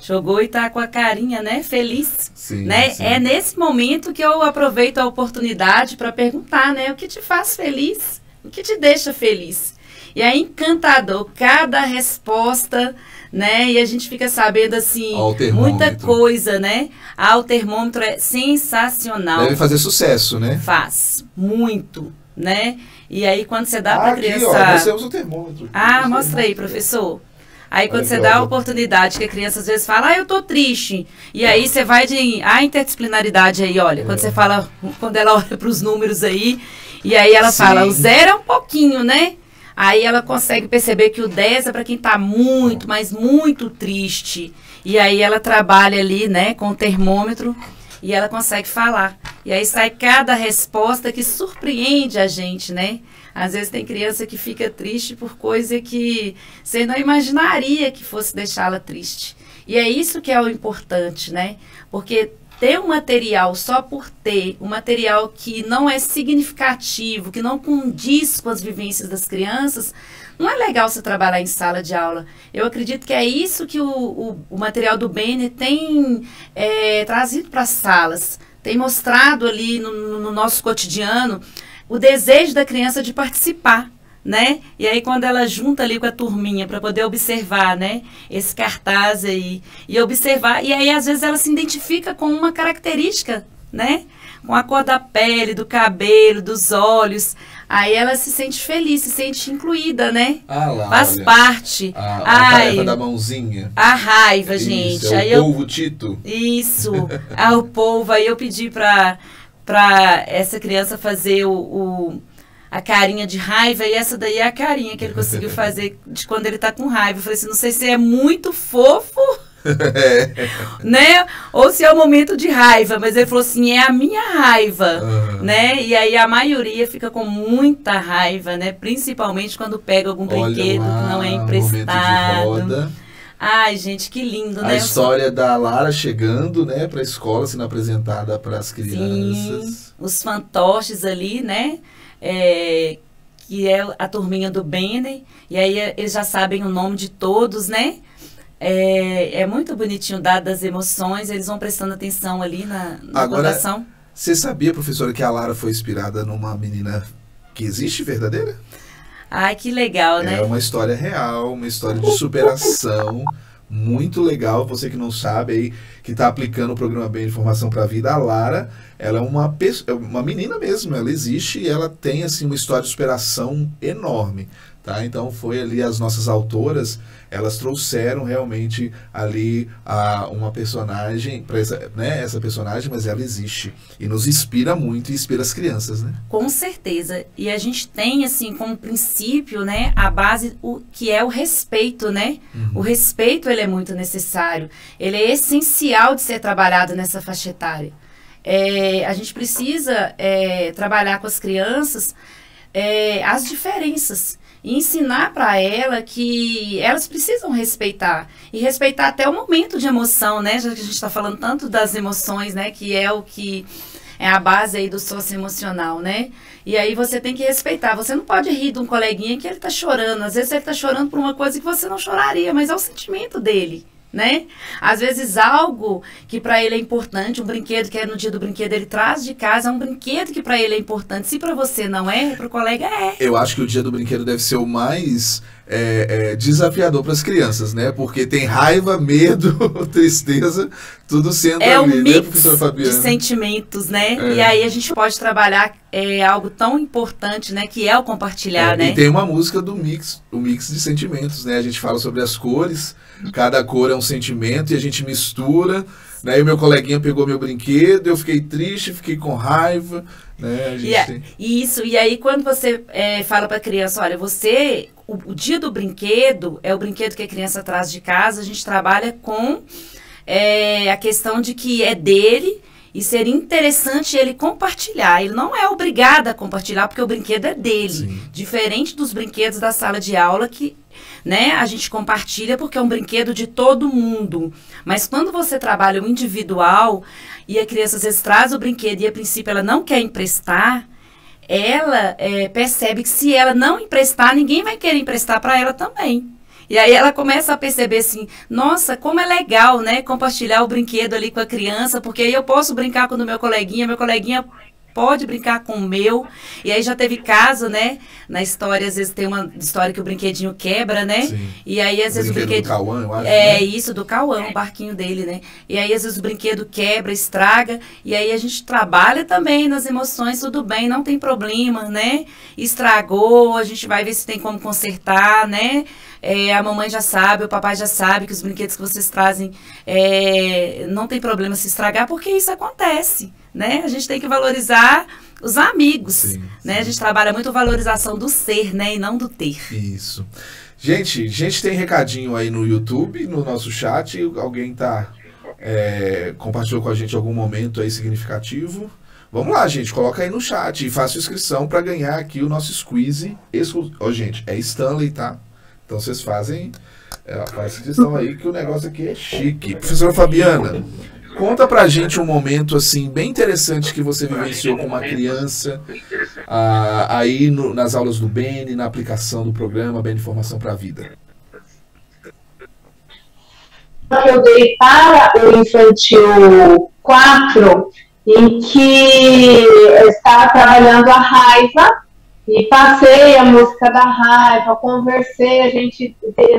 jogou e tá com a carinha, né, feliz, sim, né? Sim. É nesse momento que eu aproveito a oportunidade para perguntar, né, o que te faz feliz, o que te deixa feliz. E é encantador cada resposta, né? E a gente fica sabendo assim muita coisa, né? O termômetro é sensacional. Deve fazer sucesso, né? Faz muito, né? E aí quando você dá para a criança, ó, você usa o termômetro. Mostra aí, professor. Aí quando você dá a oportunidade, que a criança às vezes fala, eu tô triste. E aí você vai a interdisciplinaridade aí, olha. Quando você fala, quando ela olha para os números aí, e aí ela fala, o 0 é um pouquinho, né? Aí ela consegue perceber que o 10 é para quem tá muito, mas muito triste. E aí ela trabalha ali, né, com o termômetro, e ela consegue falar. E aí sai cada resposta que surpreende a gente, né? Às vezes tem criança que fica triste por coisa que você não imaginaria que fosse deixá-la triste. E é isso que é o importante, né? Porque ter um material só por ter, um material que não é significativo, que não condiz com as vivências das crianças, não é legal você trabalhar em sala de aula. Eu acredito que é isso que o material do Bene tem trazido para as salas. tem mostrado ali no nosso cotidiano o desejo da criança de participar, né? E aí quando ela junta ali com a turminha para poder observar, né, esse cartaz aí e observar, e aí às vezes ela se identifica com uma característica, né? Com a cor da pele, do cabelo, dos olhos, aí ela se sente feliz, se sente incluída, né? Ah lá, faz olha. parte. A Ai, tarefa da mãozinha. a raiva, Isso, gente. é o Aí polvo Tito. Isso, o polvo. Aí eu pedi para essa criança fazer a carinha de raiva, e essa daí é a carinha que ele conseguiu fazer de quando ele tá com raiva. Eu falei assim, não sei se é muito fofo, né? Ou se é o momento de raiva, mas ele falou assim, é a minha raiva, né? E aí a maioria fica com muita raiva, né? Principalmente quando pega algum brinquedo lá, que não é momento de emprestado. roda. Ai, gente, que lindo, A né? história da Lara chegando, né, para a escola, sendo apresentada para as crianças. Sim, os fantoches ali, né? Que é a turminha do Benny. E aí eles já sabem o nome de todos, né? É muito bonitinho, dado as emoções, eles vão prestando atenção ali na Agora, votação. Você sabia, professora, que a Lara foi inspirada numa menina que existe, verdadeira? Ai, que legal, né? É uma história real, uma história de superação, muito legal. Você que não sabe aí, que está aplicando o programa Bem de Formação para a Vida, a Lara, ela é uma menina mesmo, ela existe e ela tem assim uma história de superação enorme. Tá? Então foi ali as nossas autoras, elas trouxeram realmente ali uma personagem, essa personagem, mas ela existe e nos inspira muito e inspira as crianças, né? Com certeza. E a gente tem assim como princípio, né, a base que é o respeito, né? O respeito, ele é muito necessário, ele é essencial de ser trabalhado nessa faixa etária. A gente precisa trabalhar com as crianças as diferenças. E ensinar para ela que elas precisam respeitar. E respeitar até o momento de emoção, né? Já que a gente está falando tanto das emoções, né? Que é o que é a base aí do socioemocional, né? E aí você tem que respeitar. Você não pode rir de um coleguinha que ele está chorando. Às vezes ele está chorando por uma coisa que você não choraria, mas é o sentimento dele, né? Às vezes algo que para ele é importante, um brinquedo que é no dia do brinquedo ele traz de casa, é um brinquedo que para ele é importante. Se para você não é, para o colega é. Eu acho que o dia do brinquedo deve ser o mais desafiador para as crianças, né? Porque tem raiva, medo, tristeza, tudo sendo ali, um mix, né, professora Fabiana? De sentimentos, né? E aí a gente pode trabalhar algo tão importante, né? Que é o compartilhar, né? E tem uma música do mix, o mix de sentimentos, né? A gente fala sobre as cores, cada cor é um sentimento e a gente mistura, né? E o meu coleguinha pegou meu brinquedo, eu fiquei triste, fiquei com raiva, né? Isso, e aí quando você fala para a criança, olha, o dia do brinquedo é o brinquedo que a criança traz de casa, a gente trabalha com a questão de que é dele e seria interessante ele compartilhar. Ele não é obrigado a compartilhar porque o brinquedo é dele. Sim. Diferente dos brinquedos da sala de aula que, né, a gente compartilha porque é um brinquedo de todo mundo. Mas quando você trabalha o individual e a criança às vezes traz o brinquedo e a princípio ela não quer emprestar, ela percebe que se ela não emprestar, ninguém vai querer emprestar para ela também. E aí ela começa a perceber assim, nossa, como é legal, né, compartilhar o brinquedo ali com a criança, porque aí eu posso brincar com o meu coleguinha pode brincar com o meu. E aí já teve caso, né, na história, às vezes tem uma história que o brinquedinho quebra, né? Sim. E aí às vezes o brinquedo do Cauã, eu acho, né? Isso, do Cauã, o barquinho dele, né? E aí às vezes o brinquedo quebra, estraga, e aí a gente trabalha também nas emoções, tudo bem, não tem problema, né? Estragou, a gente vai ver se tem como consertar, né? A mamãe já sabe, o papai já sabe que os brinquedos que vocês trazem não tem problema se estragar, porque isso acontece, né? A gente tem que valorizar os amigos, sim, né? sim. A gente trabalha muito a valorização do ser, né? E não do ter. Isso. Gente tem recadinho aí no YouTube, no nosso chat. Alguém compartilhou com a gente algum momento aí significativo. Vamos lá, gente, coloca aí no chat e faça inscrição para ganhar aqui o nosso squeeze. Gente, é Stanley, tá? Então vocês fazem a inscrição aí que o negócio aqui é chique. Professora Fabiana, conta pra gente um momento assim bem interessante que você vivenciou com uma criança aí nas aulas do Beni, na aplicação do programa Beni Formação para a Vida. Eu dei para o infantil 4 em que eu estava trabalhando a raiva e passei a música da raiva, conversei,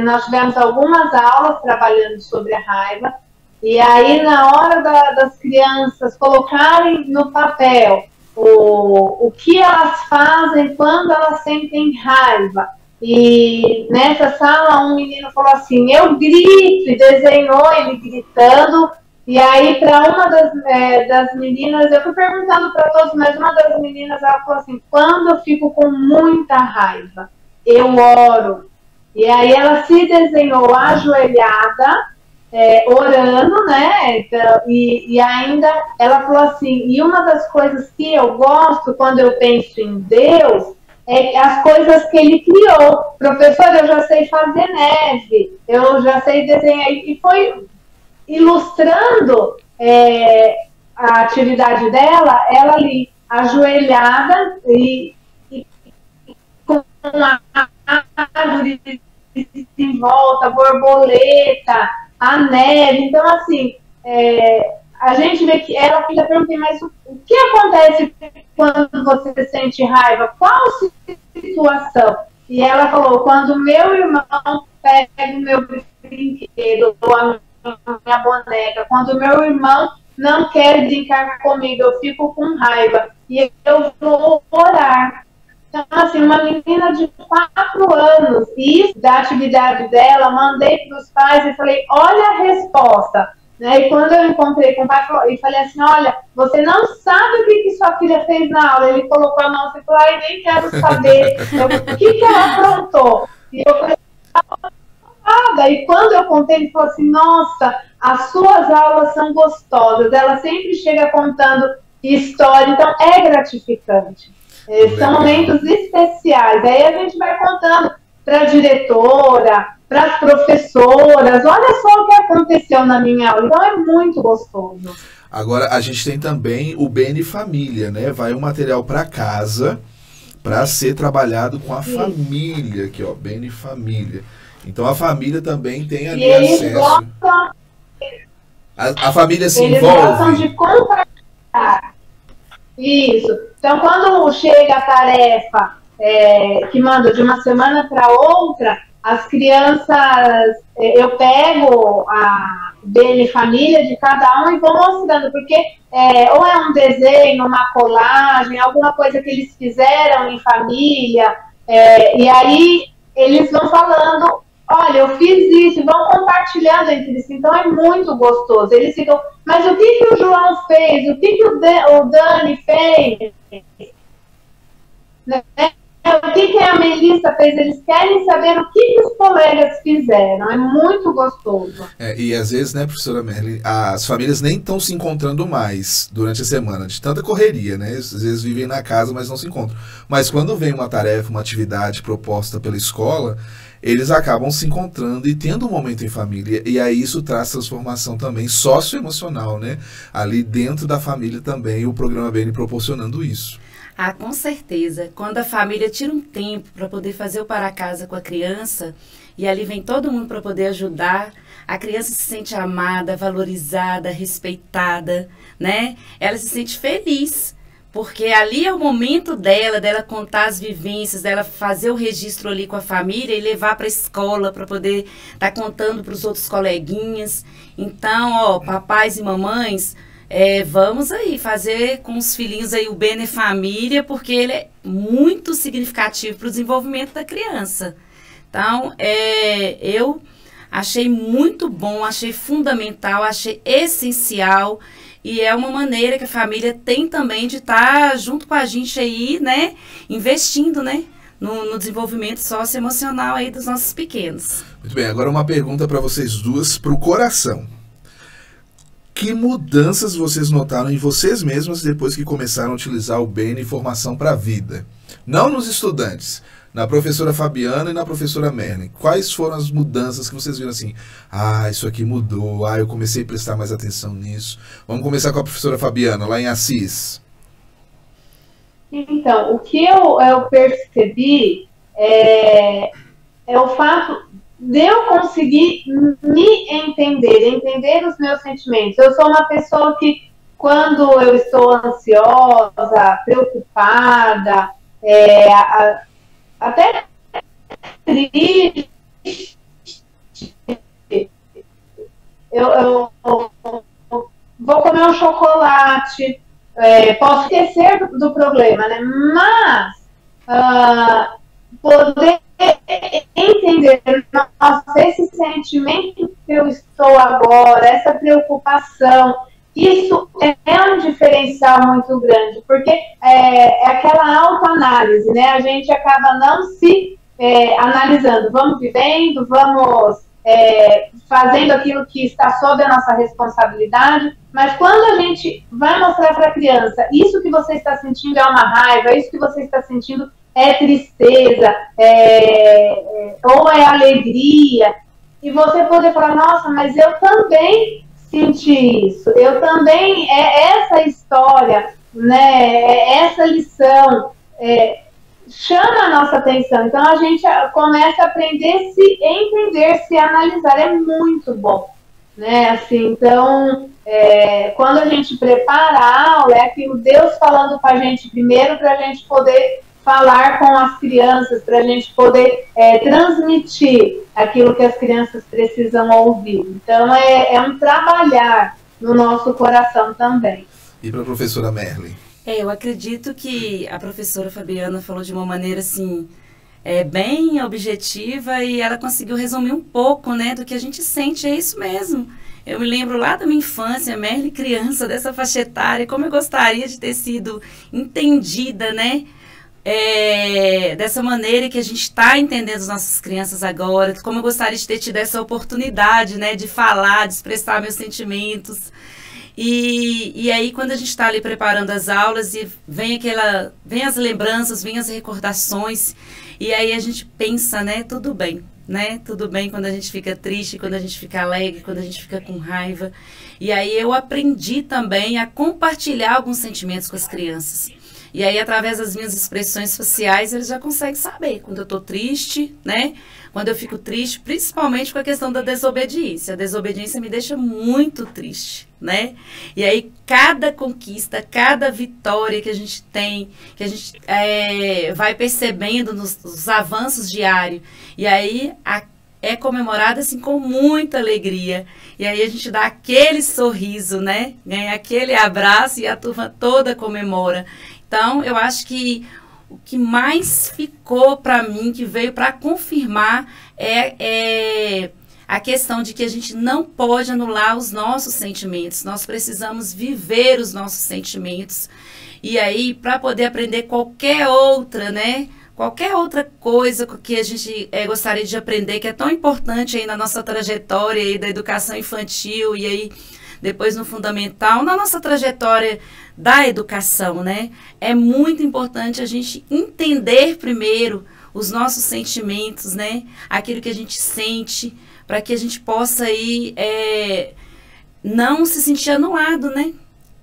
nós tivemos algumas aulas trabalhando sobre a raiva, e aí na hora das crianças colocarem no papel o que elas fazem quando elas sentem raiva. E nessa sala um menino falou assim, eu grito, e desenhou ele gritando. E aí para uma das meninas, eu fui perguntando para todos, mas uma das meninas, ela falou assim, quando eu fico com muita raiva, eu oro. E aí ela se desenhou ajoelhada, orando, né? Então, e ainda ela falou assim, e uma das coisas que eu gosto quando eu penso em Deus é as coisas que ele criou. Professor, eu já sei fazer neve, eu já sei desenhar, e foi ilustrando a atividade dela, ela ali ajoelhada e com a árvore em volta, borboleta, a neve. Então, assim, a gente vê que ela fica perguntando, mas o que acontece quando você sente raiva? Qual situação? E ela falou, quando meu irmão pega o meu brinquedo ou a minha boneca, quando meu irmão não quer brincar comigo, eu fico com raiva e eu vou orar. Então, assim, uma menina de 4 anos, e isso da atividade dela, mandei para os pais e falei, olha a resposta. Né? E quando eu encontrei com o pai, e falei assim, olha, você não sabe o que sua filha fez na aula. Ele colocou a mão e falou, ai, nem quero saber o que ela aprontou. E eu falei, e quando eu contei, ele falou assim, nossa, as suas aulas são gostosas, ela sempre chega contando história, então é gratificante. São momentos especiais. Aí a gente vai contando para a diretora, para as professoras, olha só o que aconteceu na minha aula. Então é muito gostoso. Agora, a gente tem também o Bene Família, né? Vai um material para casa para ser trabalhado com a família, aqui, ó, Bene Família. Então a família também tem ali acesso. Gostam, a família se envolve. Eles gostam de compartilhar. Isso. Então, quando chega a tarefa que manda de uma semana para outra, as crianças, eu pego a Bene Família de cada um e vou mostrando, porque ou é um desenho, uma colagem, alguma coisa que eles fizeram em família, e aí eles vão falando, olha, eu fiz isso, vão compartilhando entre si, então é muito gostoso. Eles ficam, mas o que o João fez? O que o Dani fez? Né? O que a Melissa fez? Eles querem saber o que os colegas fizeram. É muito gostoso. E às vezes, né, professora Merlin, as famílias nem estão se encontrando mais durante a semana, de tanta correria, né? Às vezes vivem na casa, mas não se encontram. Mas quando vem uma tarefa, uma atividade proposta pela escola, eles acabam se encontrando e tendo um momento em família. E aí isso traz transformação também socioemocional, né? Ali dentro da família também, o programa Bene proporcionando isso. Ah, com certeza. Quando a família tira um tempo para poder fazer o para casa com a criança, e ali vem todo mundo para poder ajudar, a criança se sente amada, valorizada, respeitada, né? Ela se sente feliz, porque ali é o momento dela contar as vivências, dela fazer o registro ali com a família e levar para a escola para poder estar contando para os outros coleguinhas. Então, ó, papais e mamães, vamos aí fazer com os filhinhos aí o Bene Família, porque ele é muito significativo para o desenvolvimento da criança. Então, eu achei muito bom, achei fundamental, achei essencial, e é uma maneira que a família tem também de estar junto com a gente aí, né, investindo, né, no desenvolvimento socioemocional aí dos nossos pequenos. Muito bem, agora uma pergunta para vocês duas, para o coração. Que mudanças vocês notaram em vocês mesmas depois que começaram a utilizar o Bene Formação para a Vida? Não nos estudantes, na professora Fabiana e na professora Merlin. Quais foram as mudanças que vocês viram assim? Ah, isso aqui mudou, eu comecei a prestar mais atenção nisso. Vamos começar com a professora Fabiana, lá em Assis. Então, o que eu percebi é o fato de eu conseguir me entender os meus sentimentos. Eu sou uma pessoa que quando eu estou ansiosa, preocupada, até triste, eu vou comer um chocolate, posso esquecer do problema, né? Mas poder entender, nossa, esse sentimento que eu estou agora, essa preocupação, isso é um diferencial muito grande, porque é aquela autoanálise, né? A gente acaba não se analisando, vamos vivendo, vamos fazendo aquilo que está sob a nossa responsabilidade, mas quando a gente vai mostrar para a criança, isso que você está sentindo é uma raiva, isso que você está sentindo é tristeza, ou é alegria, e você poder falar, nossa, mas eu também senti isso, eu também, essa história, né, essa lição, chama a nossa atenção. Então a gente começa a aprender a se entender, se analisar, é muito bom, né? Assim, então, quando a gente prepara a aula, é aquilo Deus falando com a gente primeiro, para a gente poder falar com as crianças, para a gente poder transmitir aquilo que as crianças precisam ouvir. Então é um trabalhar no nosso coração também. E para a professora Merle? Eu acredito que a professora Fabiana falou de uma maneira assim, bem objetiva, e ela conseguiu resumir um pouco, né, do que a gente sente. É isso mesmo. Eu me lembro lá da minha infância, Merle criança, dessa faixa etária, como eu gostaria de ter sido entendida, né, dessa maneira que a gente está entendendo as nossas crianças agora, como eu gostaria de ter tido essa oportunidade, né, de falar, de expressar meus sentimentos. E aí, quando a gente está ali preparando as aulas e vem as lembranças, vem as recordações, e aí a gente pensa, né, tudo bem, né, tudo bem quando a gente fica triste, quando a gente fica alegre, quando a gente fica com raiva. E aí eu aprendi também a compartilhar alguns sentimentos com as crianças. E aí, através das minhas expressões faciais, eles já conseguem saber quando eu estou triste, né? Quando eu fico triste, principalmente com a questão da desobediência. A desobediência me deixa muito triste, né? E aí, cada conquista, cada vitória que a gente tem, que a gente vai percebendo nos avanços diários, e aí é comemorada assim com muita alegria. E aí a gente dá aquele sorriso, né? Ganha aquele abraço e a turma toda comemora. Então, eu acho que o que mais ficou para mim, que veio para confirmar, é a questão de que a gente não pode anular os nossos sentimentos. Nós precisamos viver os nossos sentimentos. E aí, para poder aprender qualquer outra, né? Qualquer outra coisa que a gente gostaria de aprender, que é tão importante aí na nossa trajetória aí da educação infantil e aí depois no fundamental, na nossa trajetória da educação, né? É muito importante a gente entender primeiro os nossos sentimentos, né? Aquilo que a gente sente, para que a gente possa aí não se sentir anulado, né?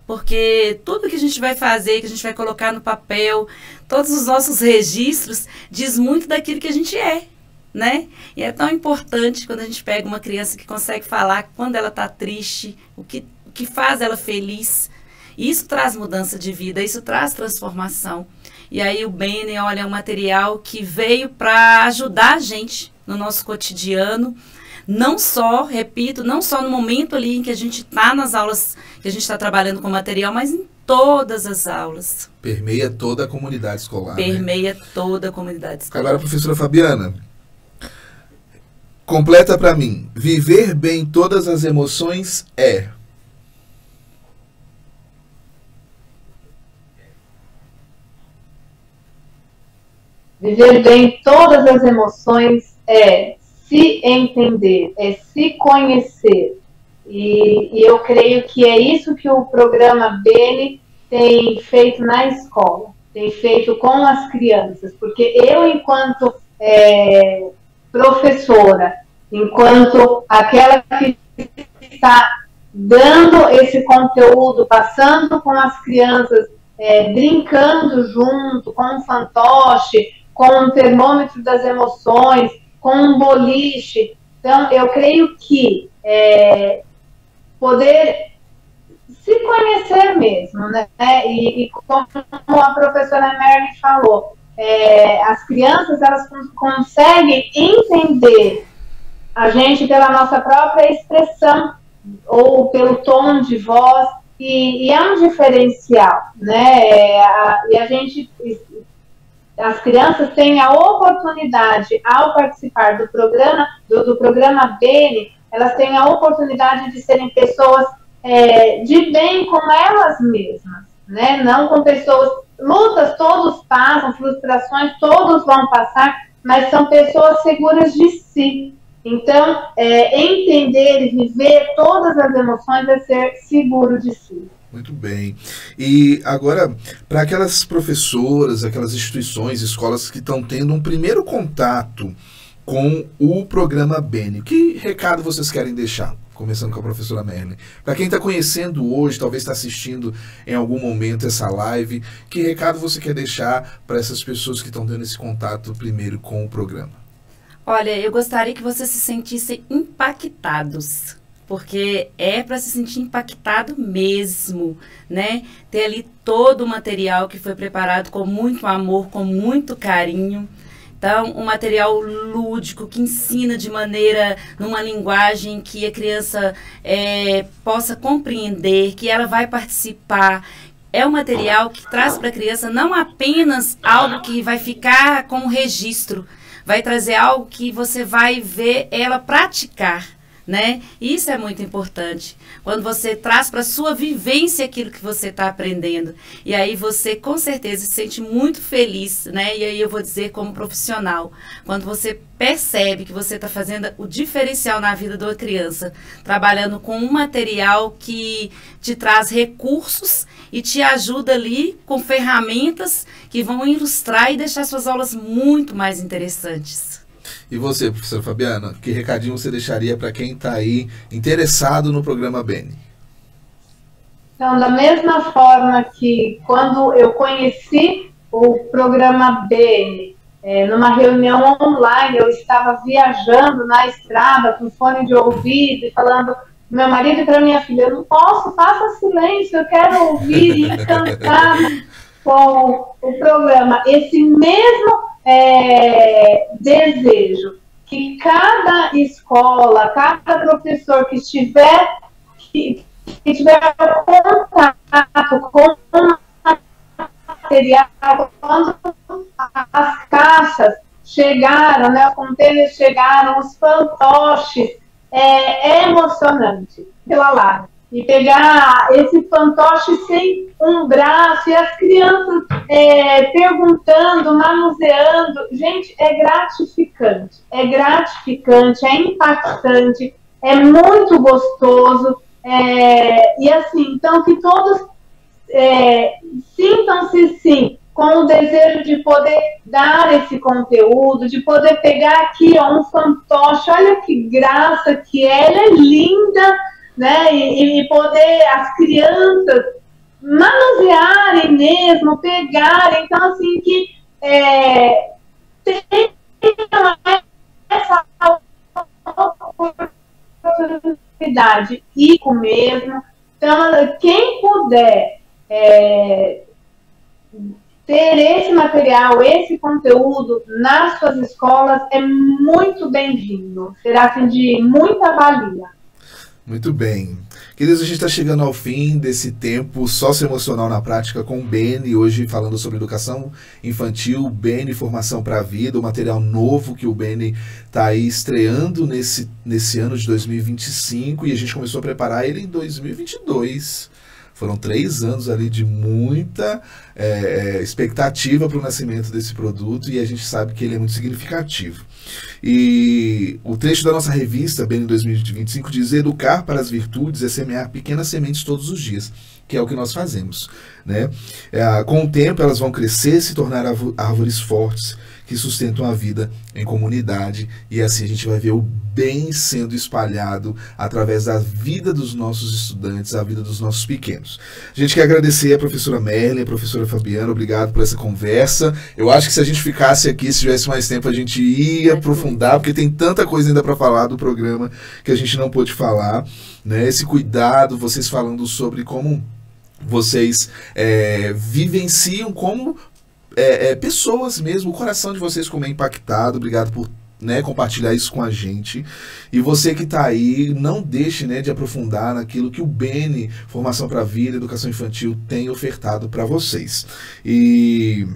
Porque tudo que a gente vai fazer, que a gente vai colocar no papel, todos os nossos registros, diz muito daquilo que a gente é, né? E é tão importante quando a gente pega uma criança que consegue falar quando ela está triste, o que faz ela feliz. Isso traz mudança de vida, isso traz transformação. E aí o Bene, olha, é um material que veio para ajudar a gente no nosso cotidiano, não só, repito, não só no momento ali em que a gente está nas aulas, que a gente está trabalhando com material, mas em todas as aulas. Permeia toda a comunidade escolar. Permeia, né? Toda a comunidade escolar. Agora, professora Fabiana, completa para mim. Viver bem todas as emoções é... Viver bem todas as emoções é se entender, é se conhecer. E eu creio que é isso que o programa Bene tem feito na escola, tem feito com as crianças, porque eu, enquanto professora, enquanto aquela que está dando esse conteúdo, passando com as crianças, brincando junto, com um fantoche, com um termômetro das emoções, com um boliche. Então, eu creio que poder se conhecer mesmo, né? E como a professora Merle falou, as crianças, elas conseguem entender a gente pela nossa própria expressão ou pelo tom de voz, e é um diferencial, né? As crianças têm a oportunidade, ao participar do programa Bene, elas têm a oportunidade de serem pessoas de bem com elas mesmas, né? Não com pessoas, lutas todos passam, frustrações todos vão passar, mas são pessoas seguras de si. Então, entender e viver todas as emoções é ser seguro de si. Muito bem. E agora, para aquelas professoras, aquelas instituições, escolas que estão tendo um primeiro contato com o programa Bene, que recado vocês querem deixar? Começando com a professora Merle. Para quem está conhecendo hoje, talvez está assistindo em algum momento essa live, que recado você quer deixar para essas pessoas que estão tendo esse contato primeiro com o programa? Olha, eu gostaria que vocês se sentissem impactados, porque é para se sentir impactado mesmo, né? Ter ali todo o material que foi preparado com muito amor, com muito carinho. Então, um material lúdico que ensina de maneira, numa linguagem que a criança possa compreender, que ela vai participar. É um material que traz para a criança não apenas algo que vai ficar como registro, vai trazer algo que você vai ver ela praticar, né? Isso é muito importante. Quando você traz para a sua vivência aquilo que você está aprendendo. E aí você, com certeza, se sente muito feliz, né? E aí eu vou dizer como profissional, quando você percebe que você está fazendo o diferencial na vida da criança, trabalhando com um material que te traz recursos e te ajuda ali com ferramentas que vão ilustrar e deixar suas aulas muito mais interessantes. E você, professora Fabiana, que recadinho você deixaria para quem está aí interessado no programa Bene? Então, da mesma forma que quando eu conheci o programa Bene, numa reunião online, eu estava viajando na estrada com fone de ouvido e falando pro meu marido e para minha filha, eu não posso, faça silêncio, eu quero ouvir e cantar com o programa. Esse mesmo desejo que cada escola, cada professor que tiver contato com o material, quando as caixas chegaram, né, os containers chegaram, os fantoches, é emocionante pela live. E pegar esse fantoche sem um braço e as crianças perguntando, manuseando. Gente, é gratificante, é impactante, é muito gostoso. E assim, então que todos sintam-se sim com o desejo de poder dar esse conteúdo, de poder pegar aqui um fantoche, olha que graça que ela é linda, né? E poder as crianças manusearem mesmo, pegarem, então assim que tenham essa oportunidade e com mesmo. Então, quem puder ter esse material, esse conteúdo nas suas escolas é muito bem-vindo, será assim, de muita valia. Muito bem. Queridos, a gente está chegando ao fim desse tempo socioemocional na prática com o Bene, hoje falando sobre educação infantil, Bene Formação para a Vida, o material novo que o Bene está aí estreando nesse ano de 2025 e a gente começou a preparar ele em 2022. Foram 3 anos ali de muita expectativa para o nascimento desse produto e a gente sabe que ele é muito significativo. E o trecho da nossa revista, Bene 2025, diz: educar para as virtudes é semear pequenas sementes todos os dias, que é o que nós fazemos, né? Com o tempo elas vão crescer, se tornar árvores fortes, que sustentam a vida em comunidade, e assim a gente vai ver o bem sendo espalhado através da vida dos nossos estudantes, a vida dos nossos pequenos. A gente quer agradecer a professora Merlin, a professora Fabiana, obrigado por essa conversa. Eu acho que se a gente ficasse aqui, se tivesse mais tempo, a gente ia aprofundar, porque tem tanta coisa ainda para falar do programa que a gente não pôde falar, né? Esse cuidado, vocês falando sobre como vocês vivenciam como pessoas mesmo, o coração de vocês como é impactado. Obrigado por, né, compartilhar isso com a gente. E você que está aí, não deixe, né, de aprofundar naquilo que o Beni, Formação para a Vida, Educação Infantil, tem ofertado para vocês. E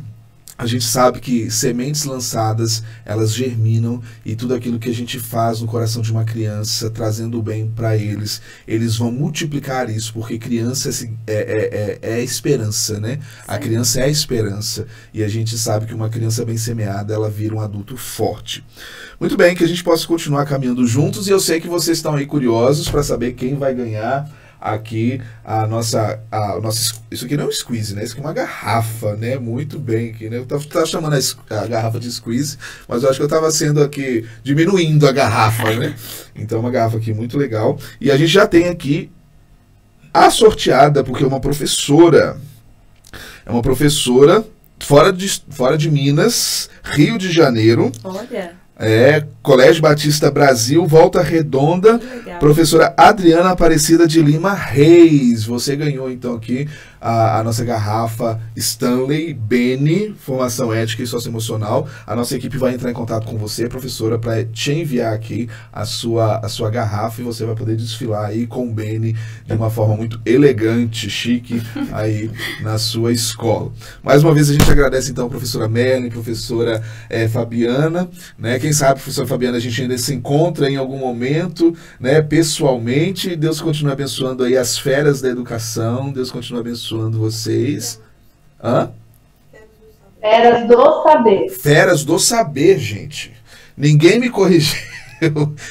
a gente sabe que sementes lançadas, elas germinam, e tudo aquilo que a gente faz no coração de uma criança, trazendo o bem para eles, eles vão multiplicar isso, porque criança é esperança, né? A criança é a esperança, e a gente sabe que uma criança bem semeada, ela vira um adulto forte. Muito bem, que a gente possa continuar caminhando juntos, e eu sei que vocês estão aí curiosos para saber quem vai ganhar aqui a nossa isso aqui não é um squeeze, né? Isso aqui é uma garrafa, né? Muito bem aqui, né? Eu tava chamando a garrafa de squeeze, mas eu acho que eu tava sendo aqui, diminuindo a garrafa, né? Então, uma garrafa aqui muito legal. E a gente já tem aqui a sorteada, porque é uma professora fora de Minas, Rio de Janeiro. Olha. Colégio Batista Brasil, Volta Redonda, professora Adriana Aparecida de Lima Reis. Você ganhou então aqui a nossa garrafa Stanley Beni, Formação Ética e Socioemocional. A nossa equipe vai entrar em contato com você, professora, para te enviar aqui a sua garrafa, e você vai poder desfilar aí com o Beni de uma forma muito elegante, chique, aí na sua escola. Mais uma vez a gente agradece então a professora Merlin, professora Fabiana, né? Quem sabe, professora Fabiana, a gente ainda se encontra em algum momento, né, pessoalmente. Deus continue abençoando aí as feras da educação. Deus continue abençoando vocês. Feras do saber. Feras do saber, gente. Ninguém me corrigiu.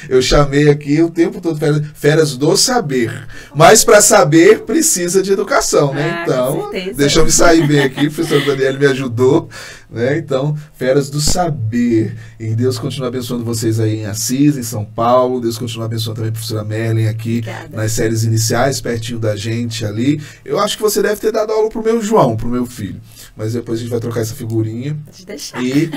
Eu chamei aqui o tempo todo feras do saber. Mas para saber precisa de educação, né? Então, deixa eu me sair bem aqui. O professor Daniel me ajudou, né? Então, feras do saber. E Deus continua abençoando vocês aí em Assis, em São Paulo. Deus continua abençoando também a professora Merlin aqui. Obrigada. Nas séries iniciais, pertinho da gente ali. Eu acho que você deve ter dado aula pro meu João, pro meu filho. Mas depois a gente vai trocar essa figurinha. Pode deixar. E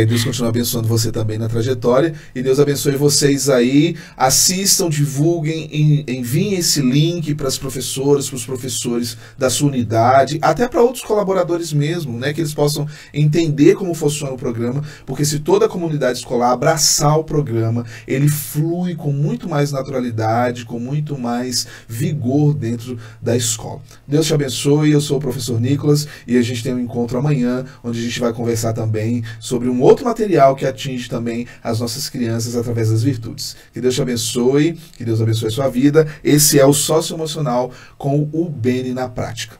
Deus continua abençoando você também na trajetória. E Deus abençoe vocês aí. Assistam, divulguem, enviem esse link para as professoras, para os professores da sua unidade, até para outros colaboradores mesmo, né? Que eles possam entender como funciona o programa. Porque se toda a comunidade escolar abraçar o programa, ele flui com muito mais naturalidade, com muito mais vigor dentro da escola. Deus te abençoe. Eu sou o professor Nicolas, e a gente tem um encontro amanhã, onde a gente vai conversar também sobre um outro material que atinge também as nossas crianças através das virtudes. Que Deus te abençoe, que Deus abençoe a sua vida. Esse é o Socioemocional com o Beni na Prática.